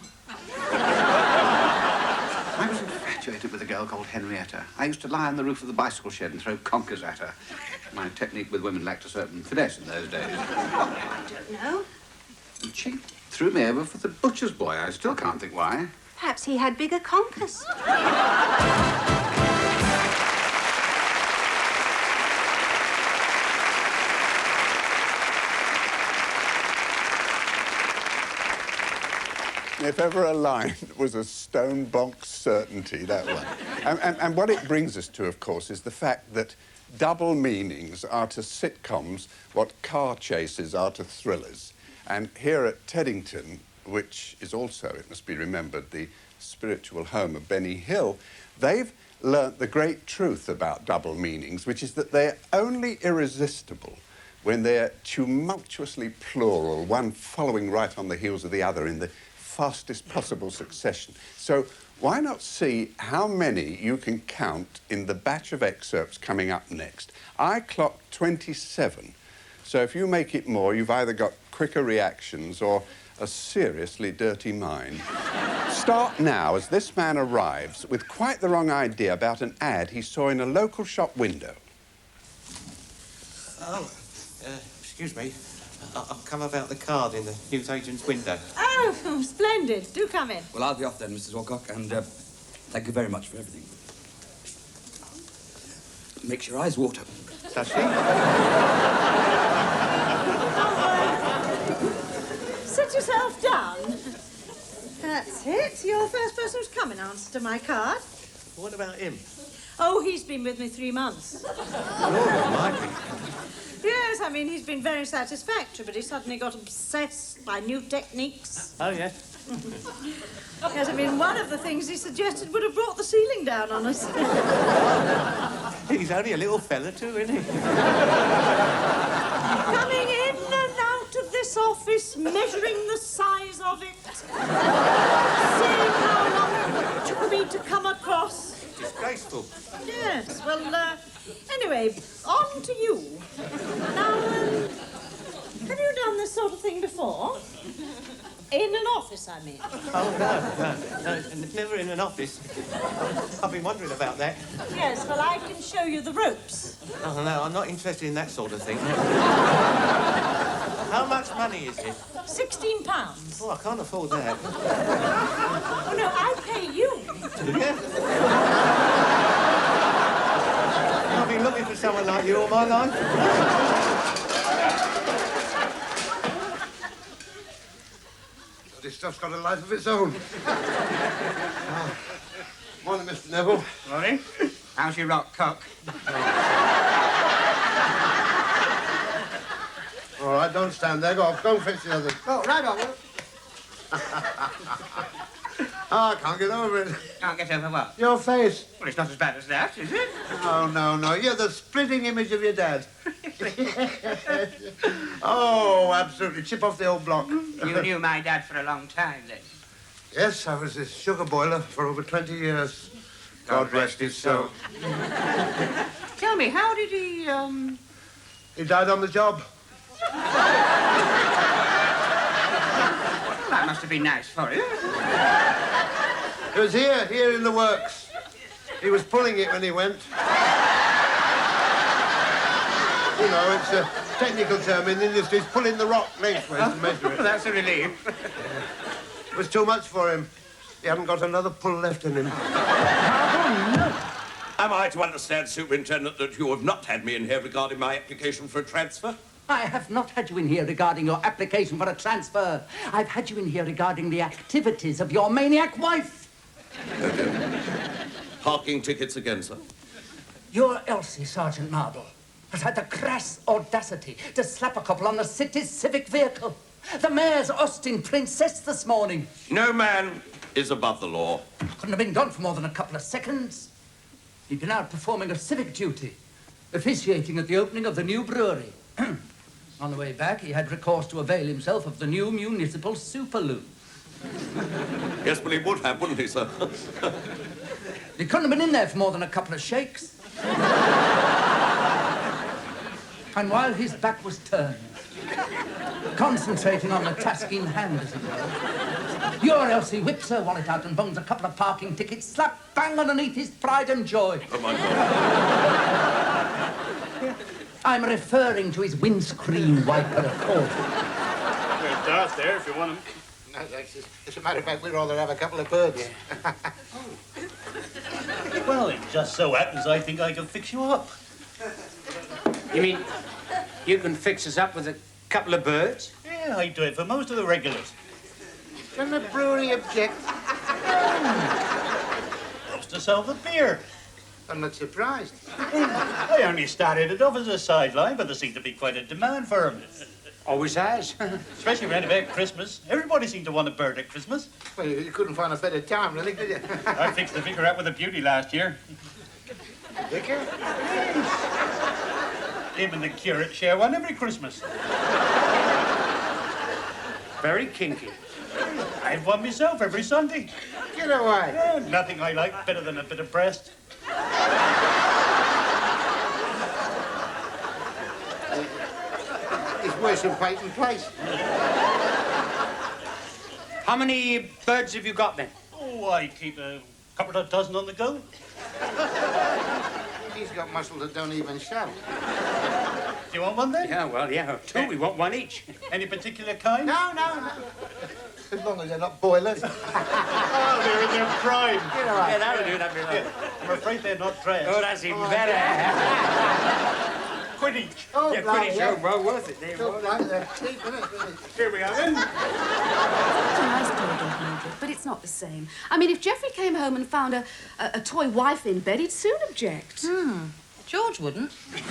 Speaker 6: I was infatuated with a girl called Henrietta. I used to lie on the roof of the bicycle shed and throw conkers at her. My technique with women lacked a certain finesse in those days.
Speaker 18: I don't know.
Speaker 6: And she threw me over for the butcher's boy. I still can't think why.
Speaker 18: Perhaps he had bigger conkers.
Speaker 2: If ever a line was a stone bonk certainty, that one. And what it brings us to, of course, is the fact that double meanings are to sitcoms what car chases are to thrillers. And here at Teddington, which is also, it must be remembered, the spiritual home of Benny Hill, they've learnt the great truth about double meanings, which is that they're only irresistible when they're tumultuously plural, one following right on the heels of the other in the fastest possible succession. So why not see how many you can count in the batch of excerpts coming up next? I clocked 27. So if you make it more, you've either got quicker reactions or a seriously dirty mind. Start now as this man arrives with quite the wrong idea about an ad he saw in a local shop window.
Speaker 17: Oh, excuse me. I've come about the card in the newsagent's window.
Speaker 25: Oh, splendid. Do come in.
Speaker 26: Well, I'll be off then, Mrs. Wilcock, and
Speaker 13: Thank you very much for everything. Makes your eyes water.
Speaker 6: Does she?
Speaker 18: Sit yourself down. That's it. You're the first person who's come in answer to my card.
Speaker 17: What about him?
Speaker 18: Oh, he's been with me 3 months. Yes, I mean, he's been very satisfactory, but he suddenly got obsessed by new techniques.
Speaker 17: Oh, yes.
Speaker 18: Yes, I mean, one of the things he suggested would have brought the ceiling down on us.
Speaker 17: He's only a little fella too, isn't he?
Speaker 18: Coming in and out of this office, measuring the size of it, seeing how long it took me to come across.
Speaker 17: Disgraceful.
Speaker 18: Yes, well, anyway, on to you. Now, have you done this sort of thing before? In an office, I mean.
Speaker 17: Oh, no, never in an office. I've been wondering about that.
Speaker 18: Yes, well, I can show you the ropes.
Speaker 17: Oh, no, I'm not interested in that sort of thing. How much money is it?
Speaker 18: £16.
Speaker 17: Oh, I can't afford that.
Speaker 18: Oh, no, I pay you.
Speaker 17: Do you? I've been looking for someone like you all my life.
Speaker 1: This stuff's got a life of its own. Morning, Mr. Neville.
Speaker 6: Morning. How's your rock cock?
Speaker 1: All right, don't stand there. Go and fetch the others.
Speaker 6: Oh, right on.
Speaker 1: I can't get over it.
Speaker 6: Can't get over what?
Speaker 1: Your face.
Speaker 6: Well, it's not as bad as that, is it?
Speaker 1: Oh, no. You're the splitting image of your dad. Oh, absolutely. Chip off the old block.
Speaker 6: You knew my dad for a long time, then?
Speaker 1: Yes, I was his sugar boiler for over 20 years. God rest his soul.
Speaker 6: Tell me, how did he,
Speaker 1: He died on the job.
Speaker 6: That must have been nice for you.
Speaker 1: It was here in the works. He was pulling it when he went. You know, it's a technical term in the industry. He's pulling the rock lengthways to measure it.
Speaker 6: That's a relief.
Speaker 1: It was too much for him. He hadn't got another pull left in him.
Speaker 4: Am I to understand, Superintendent, that you have not had me in here regarding my application for a transfer?
Speaker 13: I have not had you in here regarding your application for a transfer. I've had you in here regarding the activities of your maniac wife.
Speaker 4: Parking tickets again, sir.
Speaker 13: Your Elsie, Sergeant Marble, has had the crass audacity to slap a couple on the city's civic vehicle. The mayor's Austin Princess this morning.
Speaker 4: No man is above the law.
Speaker 13: Couldn't have been gone for more than a couple of seconds. He'd been out performing a civic duty, officiating at the opening of the new brewery. On the way back, he had recourse to avail himself of the new municipal superloo.
Speaker 4: Yes, but he would have, wouldn't he, sir?
Speaker 13: He couldn't have been in there for more than a couple of shakes. And while his back was turned, concentrating on the task in hand, as it were, your Elsie whips her wallet out and bungs a couple of parking tickets slap bang underneath his pride and joy.
Speaker 4: Oh, my God.
Speaker 13: I'm referring to his windscreen wiper, of course.
Speaker 21: There's Darth there if you want him.
Speaker 11: No, as a matter of fact, we'd rather have a couple of birds.
Speaker 21: Well, it just so happens I think I can fix you up.
Speaker 6: You mean you can fix us up with a couple of birds?
Speaker 21: Yeah, I do it for most of the regulars.
Speaker 11: Can the brewery object?
Speaker 21: Just to sell the beer.
Speaker 11: I'm not surprised.
Speaker 21: I only started it off as a sideline, but there seemed to be quite a demand for them.
Speaker 6: Always has.
Speaker 21: Especially around about Christmas. Everybody seemed to want a bird at Christmas.
Speaker 11: Well, you couldn't find a better time, really, could you?
Speaker 21: I fixed the vicar out with a beauty last year.
Speaker 11: Vicar?
Speaker 21: Him and the curate share one every Christmas.
Speaker 6: Very kinky.
Speaker 21: I have one myself every Sunday.
Speaker 11: Get away.
Speaker 21: Oh, nothing I like better than a bit of breast.
Speaker 11: It's worse than Peyton Place.
Speaker 6: How many birds have you got, then?
Speaker 21: Oh, I keep a couple of dozen on the go.
Speaker 11: He's got muscle that don't even show.
Speaker 24: you want one then?
Speaker 11: Yeah, well, yeah, two. We want one each.
Speaker 24: Any particular kind?
Speaker 11: No.
Speaker 24: As long as they're not boilers. Oh, they're in their prime.
Speaker 11: Yeah, that'll do, that'll do.
Speaker 24: I'm afraid they're not trash.
Speaker 11: Oh, that's even better.
Speaker 24: Quidditch.
Speaker 11: Oh, yeah, Quidditch. Oh, well worth it. There,
Speaker 24: Here we are then.
Speaker 5: It's a nice toy, Mildred, but it's not the same. I mean, if Geoffrey came home and found a toy wife in bed, he'd soon object.
Speaker 8: George wouldn't.
Speaker 5: It's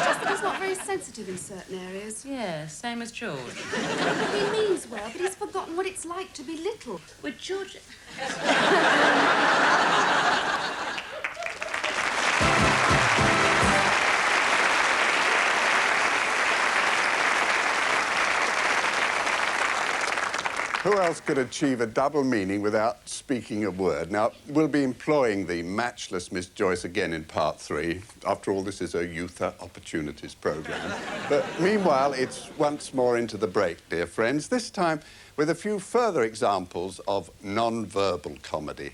Speaker 5: just that he's not very sensitive in certain areas.
Speaker 8: Yeah, same as George.
Speaker 5: He means well, but he's forgotten what it's like to be little.
Speaker 8: With George...
Speaker 2: Who else could achieve a double meaning without speaking a word? Now, we'll be employing the matchless Miss Joyce again in part 3. After all, this is a Youth Opportunities programme. But meanwhile, it's once more into the break, dear friends, this time with a few further examples of non-verbal comedy.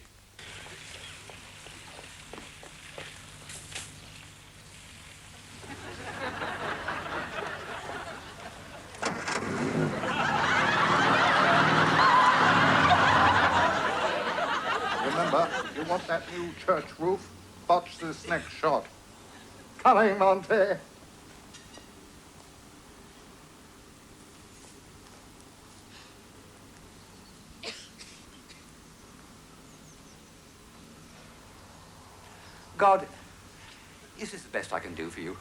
Speaker 24: Remember, if you want that new church roof, watch this next shot. Coming, Monty.
Speaker 9: God, is this the best I can do for you?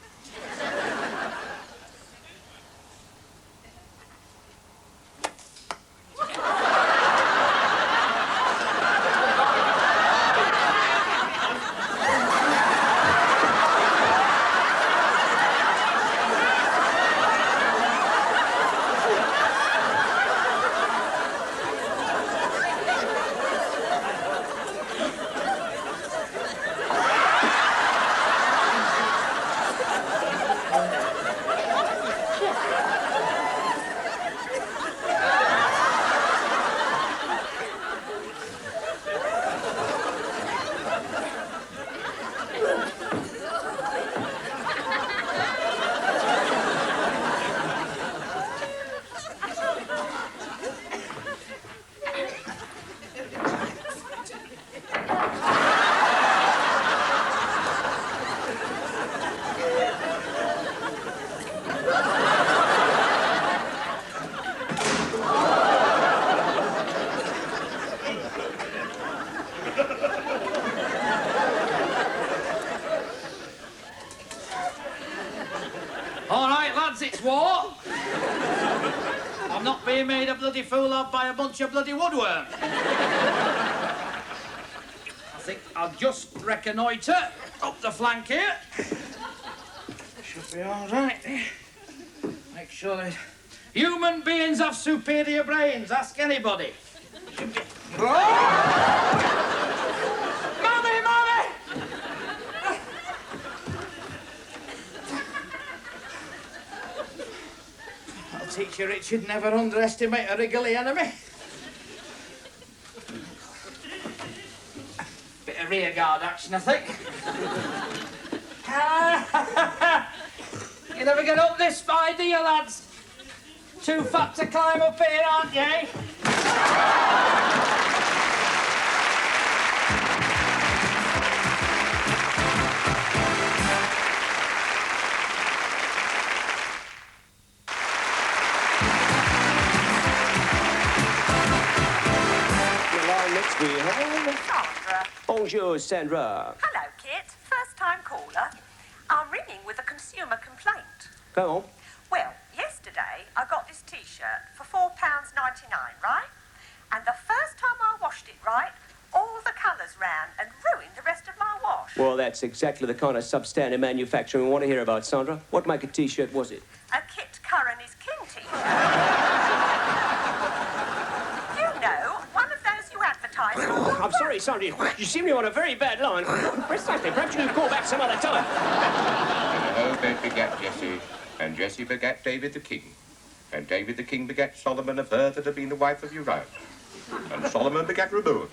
Speaker 19: All right, lads, it's war. I'm not being made a bloody fool of by a bunch of bloody woodworm. I think I'll just reconnoitre up the flank here. Should be all right. Make sure that human beings have superior brains. Ask anybody. Should be... Mummy! I'll teach you, Richard, never underestimate a wriggly enemy. Bit of rearguard action, I think. You never get up this far, do you, lads? Too fat to climb up here, aren't you?
Speaker 16: Next we have...
Speaker 20: Sandra.
Speaker 16: Bonjour, Sandra.
Speaker 20: Hello, Kit. First-time caller. I'm ringing with a consumer complaint.
Speaker 16: Go on.
Speaker 20: Well, yesterday I got this T-shirt for £4.99, right? And the first time I washed it right, all the colours ran and ruined the rest of my wash.
Speaker 16: Well, that's exactly the kind of substandard manufacturing we want to hear about, Sandra. What make of T-shirt was it?
Speaker 20: A Kit Curran is King T-shirt. You know, one of those you advertise.
Speaker 16: I'm sorry, Sandra. You seem to be on a very bad line. Precisely. Perhaps you can call back some other time.
Speaker 9: And Obed begat Jesse, and Jesse begat David the king. And David the king begat Solomon of her that had been the wife of Uriah. And Solomon begat Rehoboam.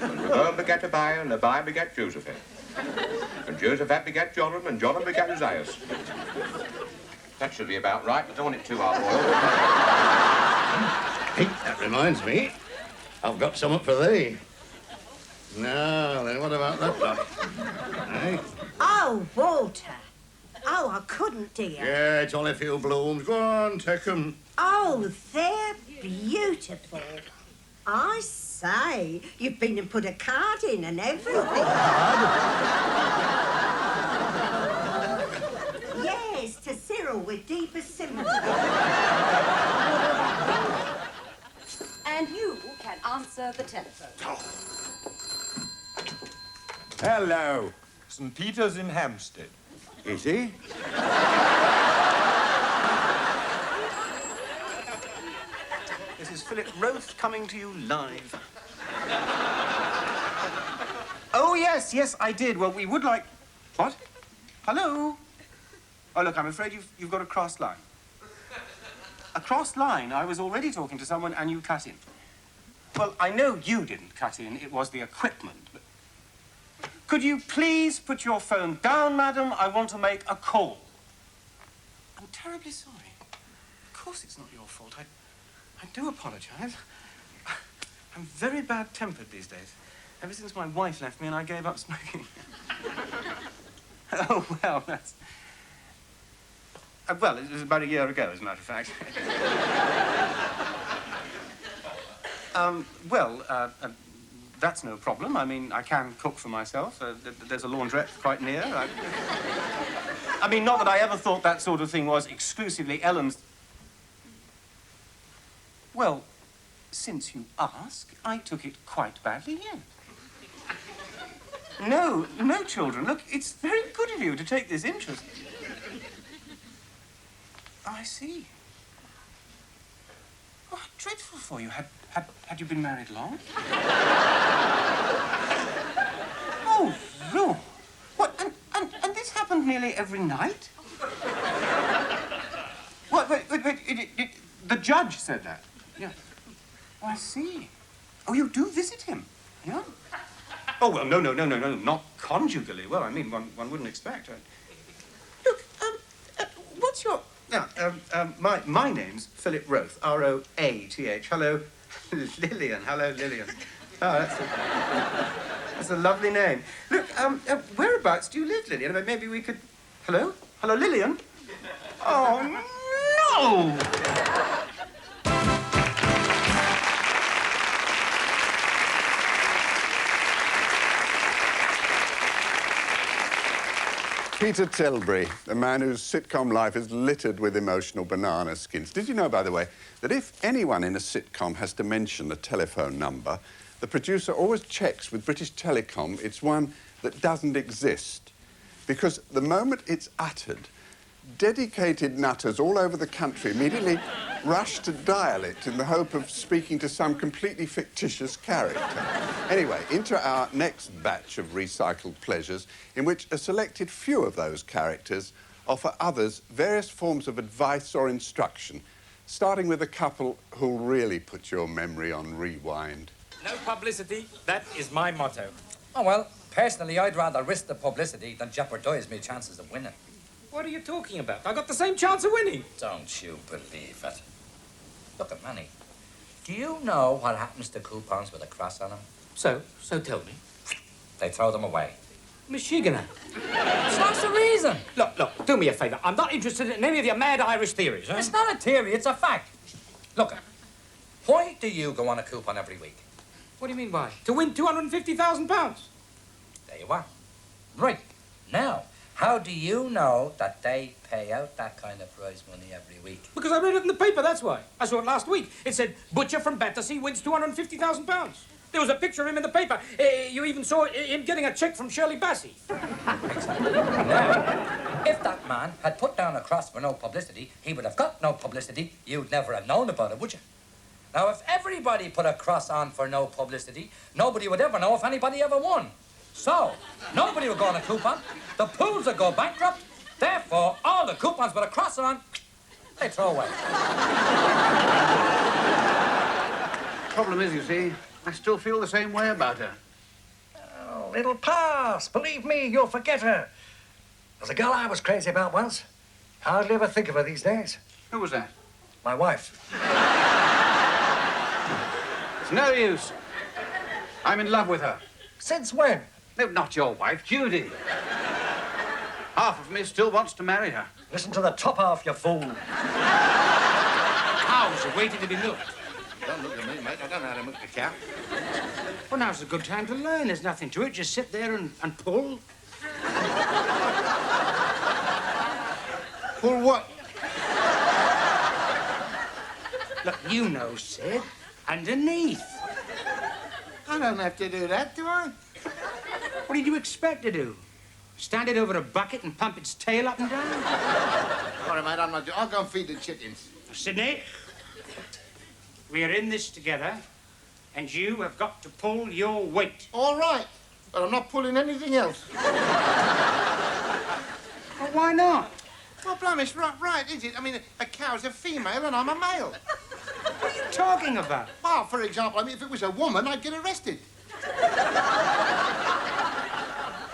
Speaker 9: And Rehoboam begat Abiah, and Abiah begat Joseph. And Josephat begat Joram, and Joram begat Uzzias. That should be about right, but don't want it too hard-boiled.
Speaker 10: Hey, that reminds me. I've got something for thee. Now, then, what about that lot? Hey?
Speaker 18: Oh, Walter. Oh, I couldn't, dear.
Speaker 10: Yeah, it's only a few blooms. Go on, take 'em.
Speaker 18: Oh, they're beautiful. I say, you've been and put a card in and everything. Yes, to Cyril with deepest sympathy.
Speaker 5: And you can answer the telephone.
Speaker 14: Hello. St. Peter's in Hampstead.
Speaker 2: Is he?
Speaker 17: This is Philip Roth coming to you live. Oh, yes, I did. Well, we would like... What? Hello? Oh, look, I'm afraid you've got a crossed line. A crossed line? I was already talking to someone and you cut in. Well, I know you didn't cut in. It was the equipment. But... Could you please put your phone down, madam? I want to make a call. I'm terribly sorry. Of course it's not your fault. I do apologize. I'm very bad-tempered these days. Ever since my wife left me and I gave up smoking. Oh, well, that's... well, it was about a year ago, as a matter of fact. That's no problem. I mean, I can cook for myself. There's a laundrette quite near. I mean, not that I ever thought that sort of thing was exclusively Ellen's... Well, since you ask, I took it quite badly, yes. No, children. Look, it's very good of you to take this interest. Oh, I see. Oh, how dreadful for you. Had you been married long? Oh, Lord. What, and this happened nearly every night? What, wait, the judge said that? Yeah. Oh, I see. Oh, you do visit him? Yeah? Oh, well, no, not conjugally. Well, I mean, one wouldn't expect. Look, what's your... Now, my name's Philip Roth, R-O-A-T-H. Hello, Lillian. Hello, Lillian. Oh, that's a lovely name. Look, whereabouts do you live, Lillian? Maybe we could... Hello? Hello, Lillian? Oh, no!
Speaker 2: Peter Tilbury, a man whose sitcom life is littered with emotional banana skins. Did you know, by the way, that if anyone in a sitcom has to mention a telephone number, the producer always checks with British Telecom it's one that doesn't exist? Because the moment it's uttered, dedicated nutters all over the country immediately rush to dial it in the hope of speaking to some completely fictitious character. Anyway, into our next batch of recycled pleasures, in which a selected few of those characters offer others various forms of advice or instruction, starting with a couple who'll really put your memory on rewind.
Speaker 22: No publicity, that is my motto.
Speaker 23: Oh, well, personally, I'd rather risk the publicity than jeopardise my chances of winning.
Speaker 22: What are you talking about? I got the same chance of winning.
Speaker 23: Don't you believe it? Look at Manny. Do you know what happens to coupons with a cross on them?
Speaker 22: So tell me.
Speaker 23: They throw them away.
Speaker 22: Michigan.
Speaker 23: So that's the reason.
Speaker 22: Look, do me a favour. I'm not interested in any of your mad Irish theories, huh?
Speaker 23: It's not a theory, it's a fact. Look, why do you go on a coupon every week?
Speaker 22: What do you mean, why? To win £250,000.
Speaker 23: There you are. Right. Now, how do you know that they pay out that kind of prize money every week?
Speaker 22: Because I read it in the paper, that's why. I saw it last week. It said, Butcher from Battersea wins £250,000. There was a picture of him in the paper. You even saw him getting a cheque from Shirley Bassey.
Speaker 23: Exactly. Now, if that man had put down a cross for no publicity, he would have got no publicity. You'd never have known about it, would you? Now, if everybody put a cross on for no publicity, nobody would ever know if anybody ever won. So, nobody would go on a coupon, the pools would go bankrupt, therefore, all the coupons with a cross on, they throw away.
Speaker 6: Problem is, you see, I still feel the same way about her.
Speaker 23: Oh,
Speaker 3: Well, it'll pass. Believe me, you'll forget her. There's a girl I was crazy about once. Hardly ever think of her these days.
Speaker 6: Who was that?
Speaker 3: My wife.
Speaker 6: It's no use. I'm in love with her.
Speaker 3: Since when?
Speaker 6: No, not your wife, Judy. Half of me still wants to marry her.
Speaker 3: Listen to the top half, you fool.
Speaker 21: Cows are waiting to be milked.
Speaker 10: Don't look at me, mate. I don't know how to milk a cow.
Speaker 21: Well, now's a good time to learn. There's nothing to it. Just sit there and pull.
Speaker 10: Pull what?
Speaker 21: Look, you know, Sid. Underneath.
Speaker 10: I don't have to do that, do I?
Speaker 21: What did you expect to do? Stand it over a bucket and pump its tail up and down?
Speaker 10: Sorry, mate, I'm not... I'll go and feed the chickens.
Speaker 21: Sidney, we are in this together, and you have got to pull your weight.
Speaker 10: All right, but I'm not pulling anything else.
Speaker 21: Well, why not?
Speaker 10: Well, Blamish, right, is it? I mean, a cow's a female and I'm a male.
Speaker 21: What are you talking about?
Speaker 10: Well, for example, I mean, if it was a woman, I'd get arrested.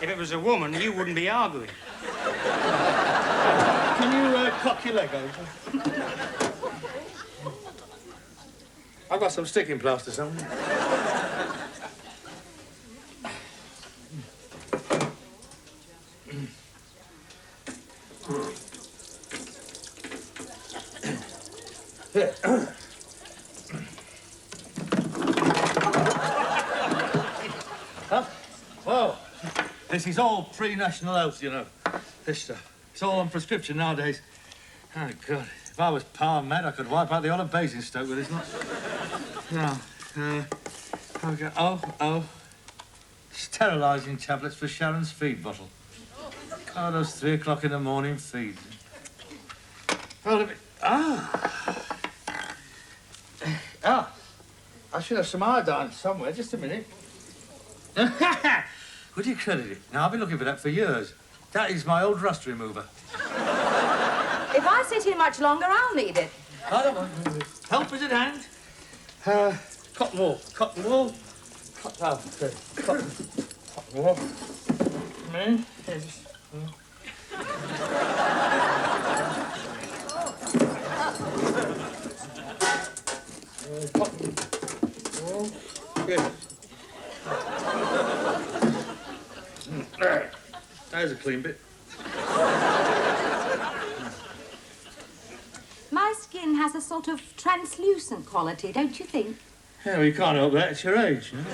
Speaker 21: If it was a woman, you wouldn't be arguing.
Speaker 10: Can you cock your leg over?
Speaker 14: I've got some sticking plaster somewhere.
Speaker 19: Huh? Whoa. This is all pre-national health, you know. This stuff. It's all on prescription nowadays. Oh, God. If I was Power Med, I could wipe out the whole of Basingstoke with this lot. Now, okay. Oh. Sterilising tablets for Sharon's feed bottle. Oh, those 3 o'clock in the morning feeds. Oh, I should have some iodine somewhere. Just a minute. Would you credit it? Now, I've been looking for that for years. That is my old rust remover.
Speaker 5: If I sit here much longer, I'll need it.
Speaker 19: I don't want help is at hand. Cotton wool. Cotton wool. Cotton wool. Me? Yes. Cotton wool. Yes. There's a clean bit.
Speaker 7: My skin has a sort of translucent quality, don't you think?
Speaker 19: Yeah, well, you can't help that. It's your age, you know?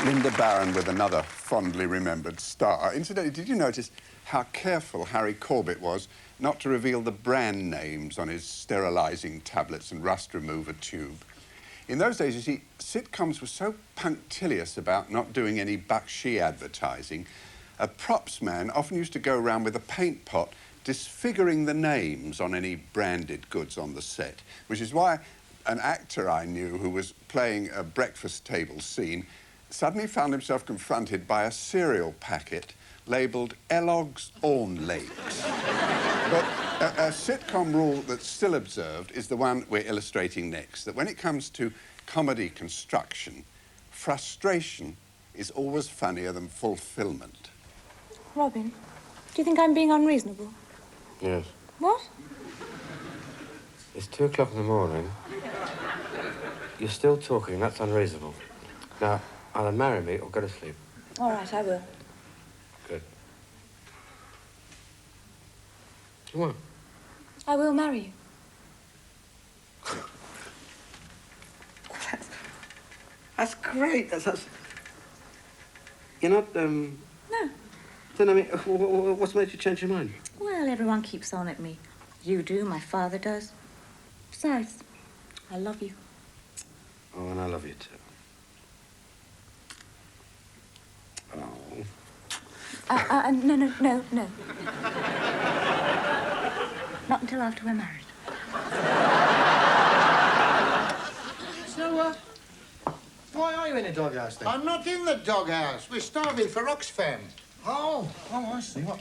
Speaker 2: Linda Barron with another fondly remembered star. Incidentally, did you notice how careful Harry Corbett was not to reveal the brand names on his sterilising tablets and rust remover tube? In those days, you see, sitcoms were so punctilious about not doing any Bakshi advertising, a props man often used to go around with a paint pot disfiguring the names on any branded goods on the set, which is why an actor I knew who was playing a breakfast table scene suddenly found himself confronted by a cereal packet labelled Elog's Own Lakes. But a sitcom rule that's still observed is the one we're illustrating next, that when it comes to comedy construction, frustration is always funnier than fulfilment.
Speaker 7: Robin, do you think I'm being unreasonable?
Speaker 12: Yes.
Speaker 7: What?
Speaker 12: It's 2 o'clock in the morning. You're still talking, that's unreasonable. Now, either marry me or go to sleep.
Speaker 7: All right, I will.
Speaker 12: Good. What?
Speaker 7: I will marry you.
Speaker 12: That's great. That's... You're not,
Speaker 7: No.
Speaker 12: Then, I mean, what's made you change your mind?
Speaker 7: Well, everyone keeps on at me. You do, my father does. Besides, I love you.
Speaker 12: Oh, and I love you too. Oh.
Speaker 7: No. Not until after we're married.
Speaker 10: So, why are you in the doghouse then? I'm not in the doghouse. We're starving for Oxfam. Oh, I see. What?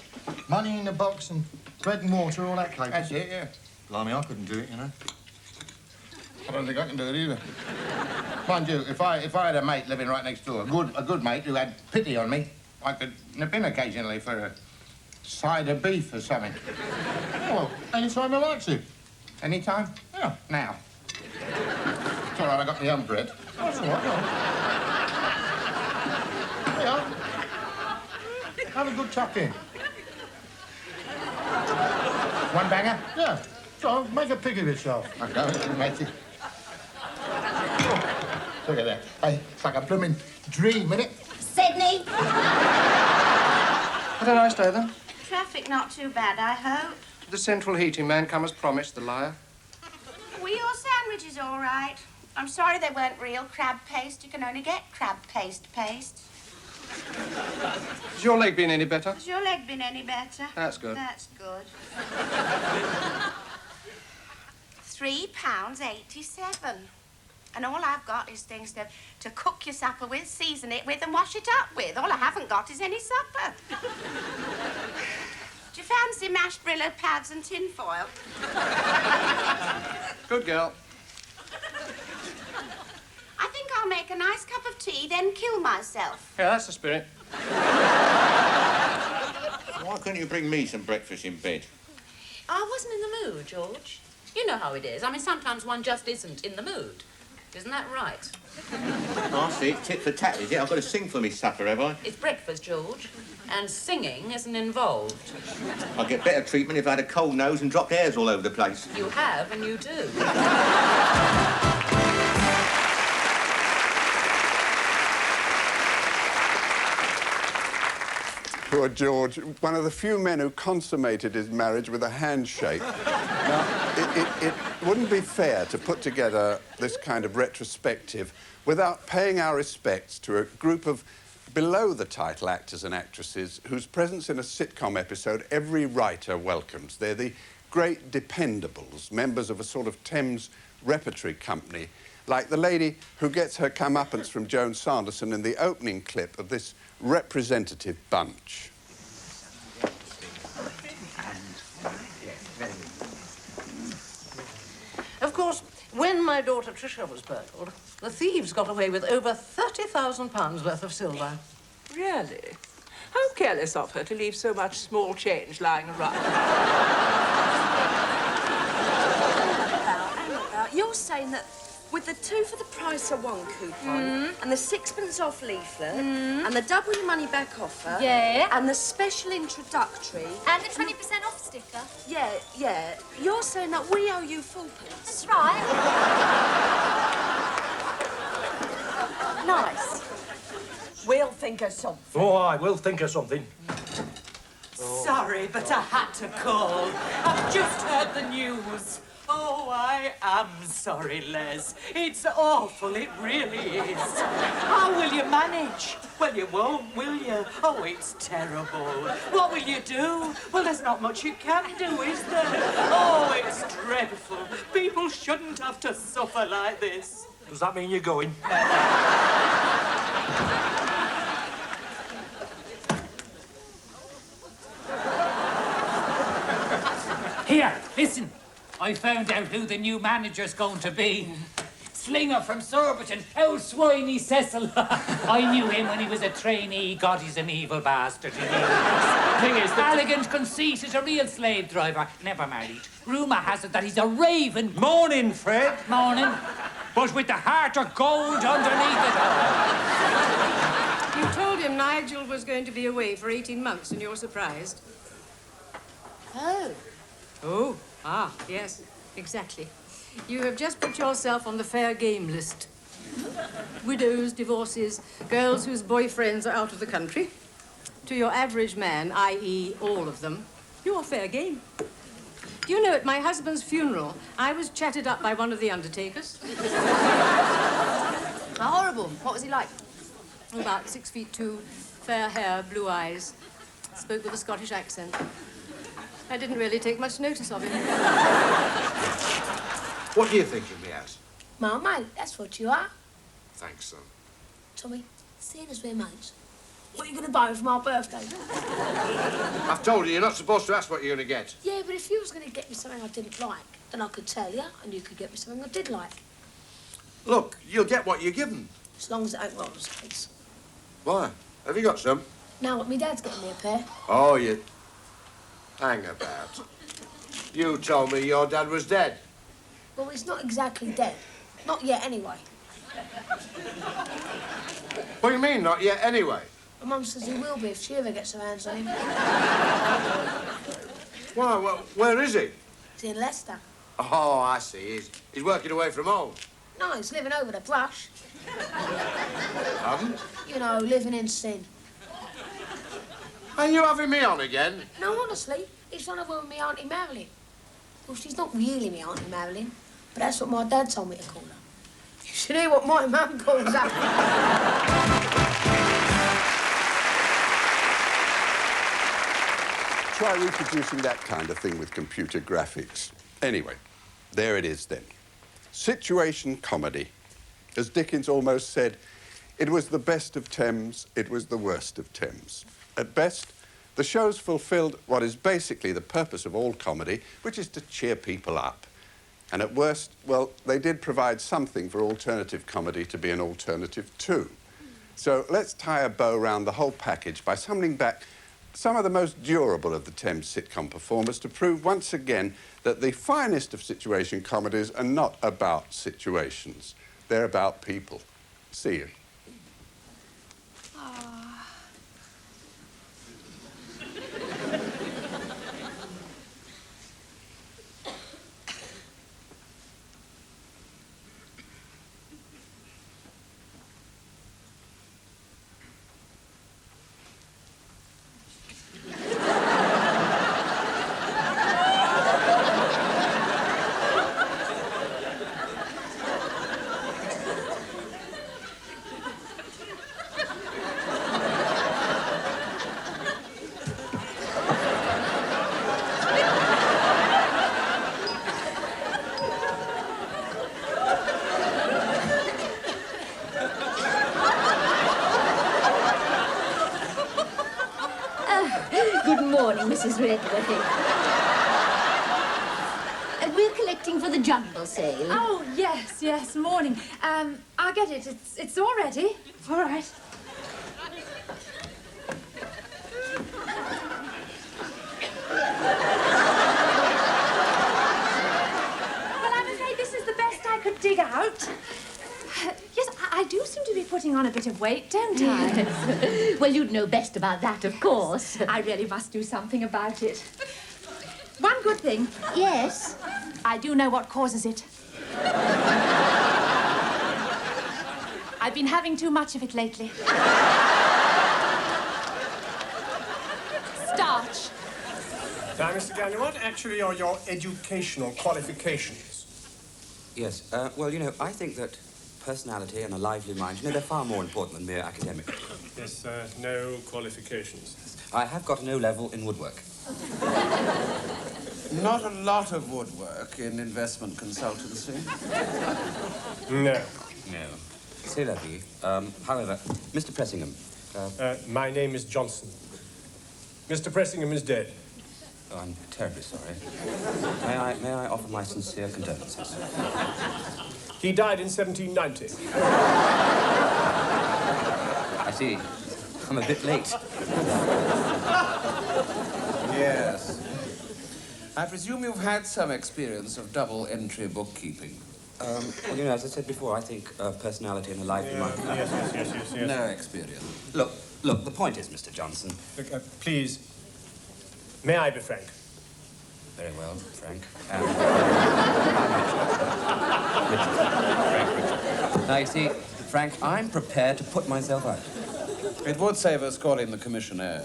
Speaker 10: Money in the box and bread and water, all that cake. That's it, yeah.
Speaker 14: Blimey, I couldn't do it, you know.
Speaker 10: I don't think I can do it either. Mind you, if I had a mate living right next door, a good mate who had pity on me, I could nip in occasionally for a side of beef or something. Oh, well, anytime I like to. Anytime? Yeah, now. It's all right, I got my own bread. That's all right, yeah. Have a good tuck in. One banger? Yeah. So, make a pig of yourself. I go, matey. Look at that. Hey, it's like a blooming dream, isn't it?
Speaker 18: Sydney!
Speaker 9: Had a nice day, then?
Speaker 18: Traffic not too bad, I hope.
Speaker 9: Did the central heating man come as promised, the liar?
Speaker 18: Were your sandwiches all right? I'm sorry they weren't real crab paste. You can only get crab paste.
Speaker 9: Has your leg been any better?
Speaker 18: Has your leg been any better?
Speaker 9: That's good.
Speaker 18: That's good. £3.87. And all I've got is things to cook your supper with, season it with, and wash it up with. All I haven't got is any supper. Do you fancy mashed Brillo pads and tinfoil?
Speaker 9: Good girl.
Speaker 18: I think I'll make a nice cup of tea, then kill myself.
Speaker 9: Yeah, that's the spirit.
Speaker 1: Why couldn't you bring me some breakfast in bed?
Speaker 5: I wasn't in the mood, George. You know how it is. I mean, sometimes one just isn't in the mood. Isn't that right?
Speaker 1: I see, it's tit for tat, is it? I've got to sing for me supper, have I?
Speaker 5: It's breakfast, George. And singing isn't involved.
Speaker 1: I'd get better treatment if I had a cold nose and dropped hairs all over the place.
Speaker 5: You have, and you do.
Speaker 2: Poor George, one of the few men who consummated his marriage with a handshake. Now, it wouldn't be fair to put together this kind of retrospective without paying our respects to a group of below-the-title actors and actresses whose presence in a sitcom episode every writer welcomes. They're the great dependables, members of a sort of Thames repertory company, like the lady who gets her comeuppance from Joan Sanderson in the opening clip of this representative bunch.
Speaker 4: Of course, when my daughter Tricia was burgled, the thieves got away with over £30,000 worth of silver.
Speaker 13: Really? How careless of her to leave so much small change lying around.
Speaker 15: Annabelle, you're saying that with the 2 for the price of 1 coupon and the 6pence off leaflet and the double your money back offer and the special introductory
Speaker 25: And the 20% off sticker.
Speaker 15: yeah, you're saying that we owe you 4pence.
Speaker 25: That's right.
Speaker 15: Nice. We'll think of something.
Speaker 22: Oh, I will think of something.
Speaker 26: Sorry, but I had to call. I've just heard the news. Oh, I am sorry, Les. It's awful, it really is. How will you manage? Well, you won't, will you? Oh, it's terrible. What will you do? Well, there's not much you can do, is there? Oh, it's dreadful. People shouldn't have to suffer like this.
Speaker 22: Does that mean you're going?
Speaker 19: Here, listen. I found out who the new manager's going to be. Slinger from Surbiton, old swiney Cecil. I knew him when he was a trainee. God, he's an evil bastard. Thing is, elegant, conceited, a real slave driver. Never married. Rumour has it that he's a raven.
Speaker 22: Morning, Fred.
Speaker 19: Morning. But with the heart of gold underneath it all.
Speaker 27: You told him Nigel was going to be away for 18 months and you're surprised.
Speaker 18: Oh.
Speaker 27: Oh, yes, exactly. You have just put yourself on the fair game list. Widows, divorces, girls whose boyfriends are out of the country. To your average man, i.e. all of them, you're fair game. Do you know, at my husband's funeral, I was chatted up by one of the undertakers.
Speaker 5: How horrible. What was he like?
Speaker 27: About 6'2", fair hair, blue eyes. Spoke with a Scottish accent. I didn't really take much notice of him.
Speaker 10: What do you think of me as?
Speaker 25: Well, mate, that's what you are.
Speaker 10: Thanks, son.
Speaker 25: Tommy, seeing as we're mates, what are you going to buy me for my birthday?
Speaker 10: I've told you, you're not supposed to ask what you're going to get.
Speaker 25: Yeah, but if you was going to get me something I didn't like, then I could tell you, and you could get me something I did like.
Speaker 8: Look, you'll get what you're given.
Speaker 25: As long as it ain't roller skates.
Speaker 8: Why? Have you got some?
Speaker 25: Now, what, my dad's getting me a pair.
Speaker 8: Oh, you... Hang about. You told me your dad was dead.
Speaker 25: Well, he's not exactly dead. Not yet, anyway.
Speaker 8: What do you mean, not yet, anyway?
Speaker 25: My mum says he will be if she ever gets her hands on him.
Speaker 8: Why, where is he?
Speaker 25: He's in Leicester.
Speaker 8: Oh, I see. He's working away from home.
Speaker 25: No, he's living over the brush.
Speaker 8: You
Speaker 25: You know, living in sin.
Speaker 8: Are you having me on again?
Speaker 25: No, honestly, he's trying to with me Auntie Marilyn. Well, she's not really me Auntie Marilyn, but that's what my dad told me to call her. You should hear what my mum calls her.
Speaker 2: Try reproducing that kind of thing with computer graphics. Anyway, there it is then. Situation comedy. As Dickens almost said, it was the best of Thames, it was the worst of Thames. At best, the shows fulfilled what is basically the purpose of all comedy, which is to cheer people up. And at worst, well, they did provide something for alternative comedy to be an alternative to. So let's tie a bow around the whole package by summoning back some of the most durable of the Thames sitcom performers to prove once again that the finest of situation comedies are not about situations. They're about people. See you.
Speaker 11: Mrs. Redworthy. We're collecting for the jumble sale.
Speaker 16: Oh, yes, morning. I'll get it. It's all ready. All right. Well, I'm afraid this is the best I could dig out. Yes, I do seem to be putting on a bit of weight, don't I?
Speaker 11: Yes. Well, you'd know best about that, of course.
Speaker 16: I really must do something about it. One good thing.
Speaker 11: Yes?
Speaker 16: I do know what causes it. I've been having too much of it lately. Starch.
Speaker 22: Now, Mr. Gagnon, what actually are your educational qualifications?
Speaker 12: Yes, well, you know, I think that personality and a lively mind, you know, they're far more important than mere academic.
Speaker 22: Yes, no qualifications.
Speaker 12: I have got an O-level in woodwork.
Speaker 17: Not a lot of woodwork in investment consultancy.
Speaker 22: No.
Speaker 12: No. C'est la vie. However, Mr. Pressingham.
Speaker 22: My name is Johnson. Mr. Pressingham is dead.
Speaker 12: Oh, I'm terribly sorry. May I offer my sincere condolences?
Speaker 22: He died in 1790.
Speaker 12: I see. I'm a bit late.
Speaker 17: Yes. I presume you've had some experience of double-entry bookkeeping.
Speaker 12: Well, you know, as I said before, I think personality and a lively mind.
Speaker 22: Yes.
Speaker 17: No experience.
Speaker 12: Look, the point is, Mr. Johnson...
Speaker 22: Look, please, may I be frank?
Speaker 12: Very well, Frank. Richard. Now, you see, Frank, I'm prepared to put myself out.
Speaker 17: It would save us calling the commissioner.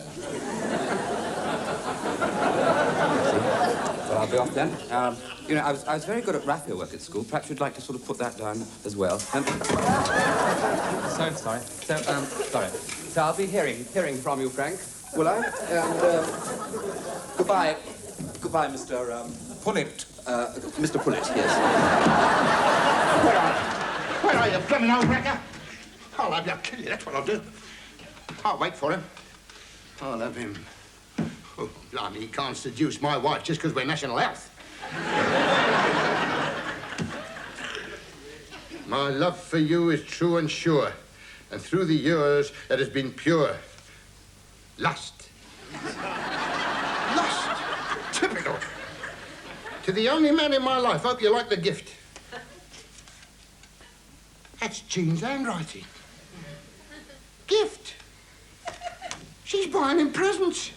Speaker 12: Well, I'll be off then. You know, I was very good at raffia work at school. Perhaps you'd like to sort of put that down as well. So sorry. Sorry. So I'll be hearing from you, Frank. Will I? And goodbye. Goodbye, Mr.
Speaker 17: Pullet.
Speaker 12: Mr. Pullet, yes.
Speaker 10: Where are you, blooming old wrecker? I'll have you kill you, that's what I'll do. I'll wait for him. I'll have him. Oh, blimey, he can't seduce my wife just because we're national health. My love for you is true and sure, and through the years it has been pure. Lust. Lust. Typical. To the only man in my life, hope you like the gift. That's Jean's handwriting. Gift. She's buying him presents.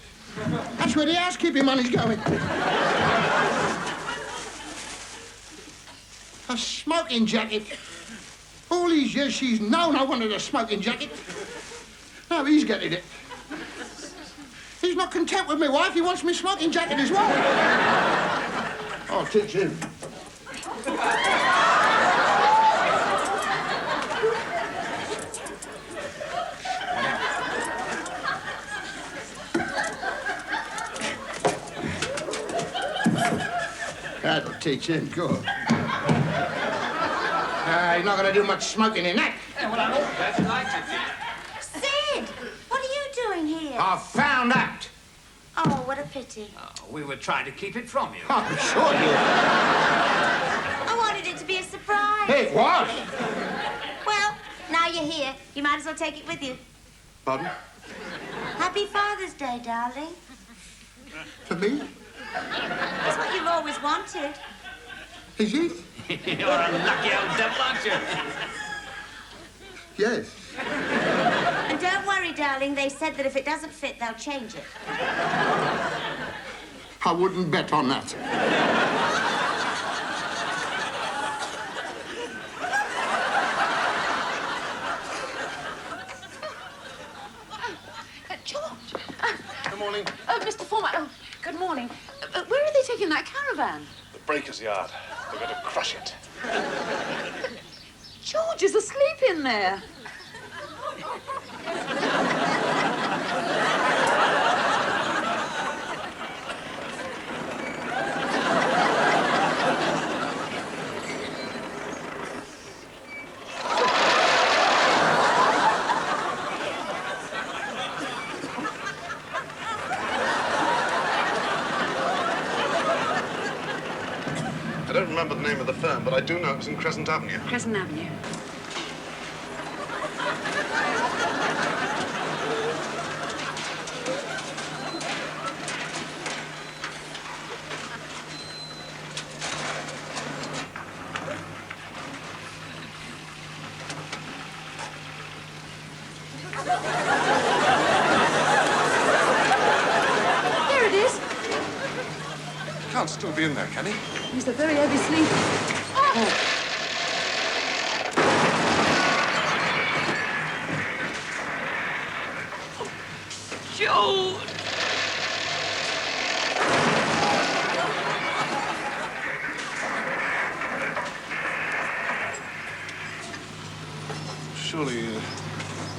Speaker 10: That's where the housekeeping money's going. A smoking jacket. All these years she's known I wanted a smoking jacket. Now he's getting it. He's not content with my wife, he wants me smoking jacket as well. I'll teach him. That'll teach him good. He's not going to do much smoking in that.
Speaker 19: Yeah, well, I hope that you liked it.
Speaker 3: Sid, what are you doing here?
Speaker 10: I found out.
Speaker 3: Oh, what a pity.
Speaker 19: We were trying to keep it from you.
Speaker 10: I'm sure you
Speaker 3: I wanted it to be a surprise.
Speaker 10: It was.
Speaker 3: Well, now you're here. You might as well take it with you.
Speaker 10: Pardon?
Speaker 3: Happy Father's Day, darling.
Speaker 10: To me?
Speaker 3: That's what you've always wanted.
Speaker 10: Is it?
Speaker 19: You're a lucky old devil, aren't you?
Speaker 10: Yes.
Speaker 3: And don't worry, darling. They said that if it doesn't fit, they'll change it.
Speaker 10: I wouldn't bet on that.
Speaker 5: George.
Speaker 10: Good morning.
Speaker 5: Mr. Foreman. Oh, good morning. Where are they taking that caravan?
Speaker 6: The breaker's yard. They're going to crush it.
Speaker 5: George is asleep in there.
Speaker 6: I don't remember the name of the firm, but I do know it was in Crescent Avenue.
Speaker 5: Crescent Avenue. There it is.
Speaker 6: Can't still be in there, can he?
Speaker 5: He's a very heavy sleeper. Oh. George!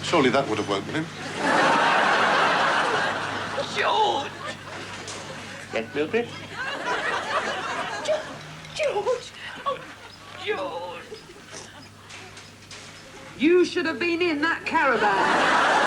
Speaker 6: Surely that would have woken him.
Speaker 5: George!
Speaker 1: Yes, Mildred?
Speaker 5: George! Oh, George! You should have been in that caravan.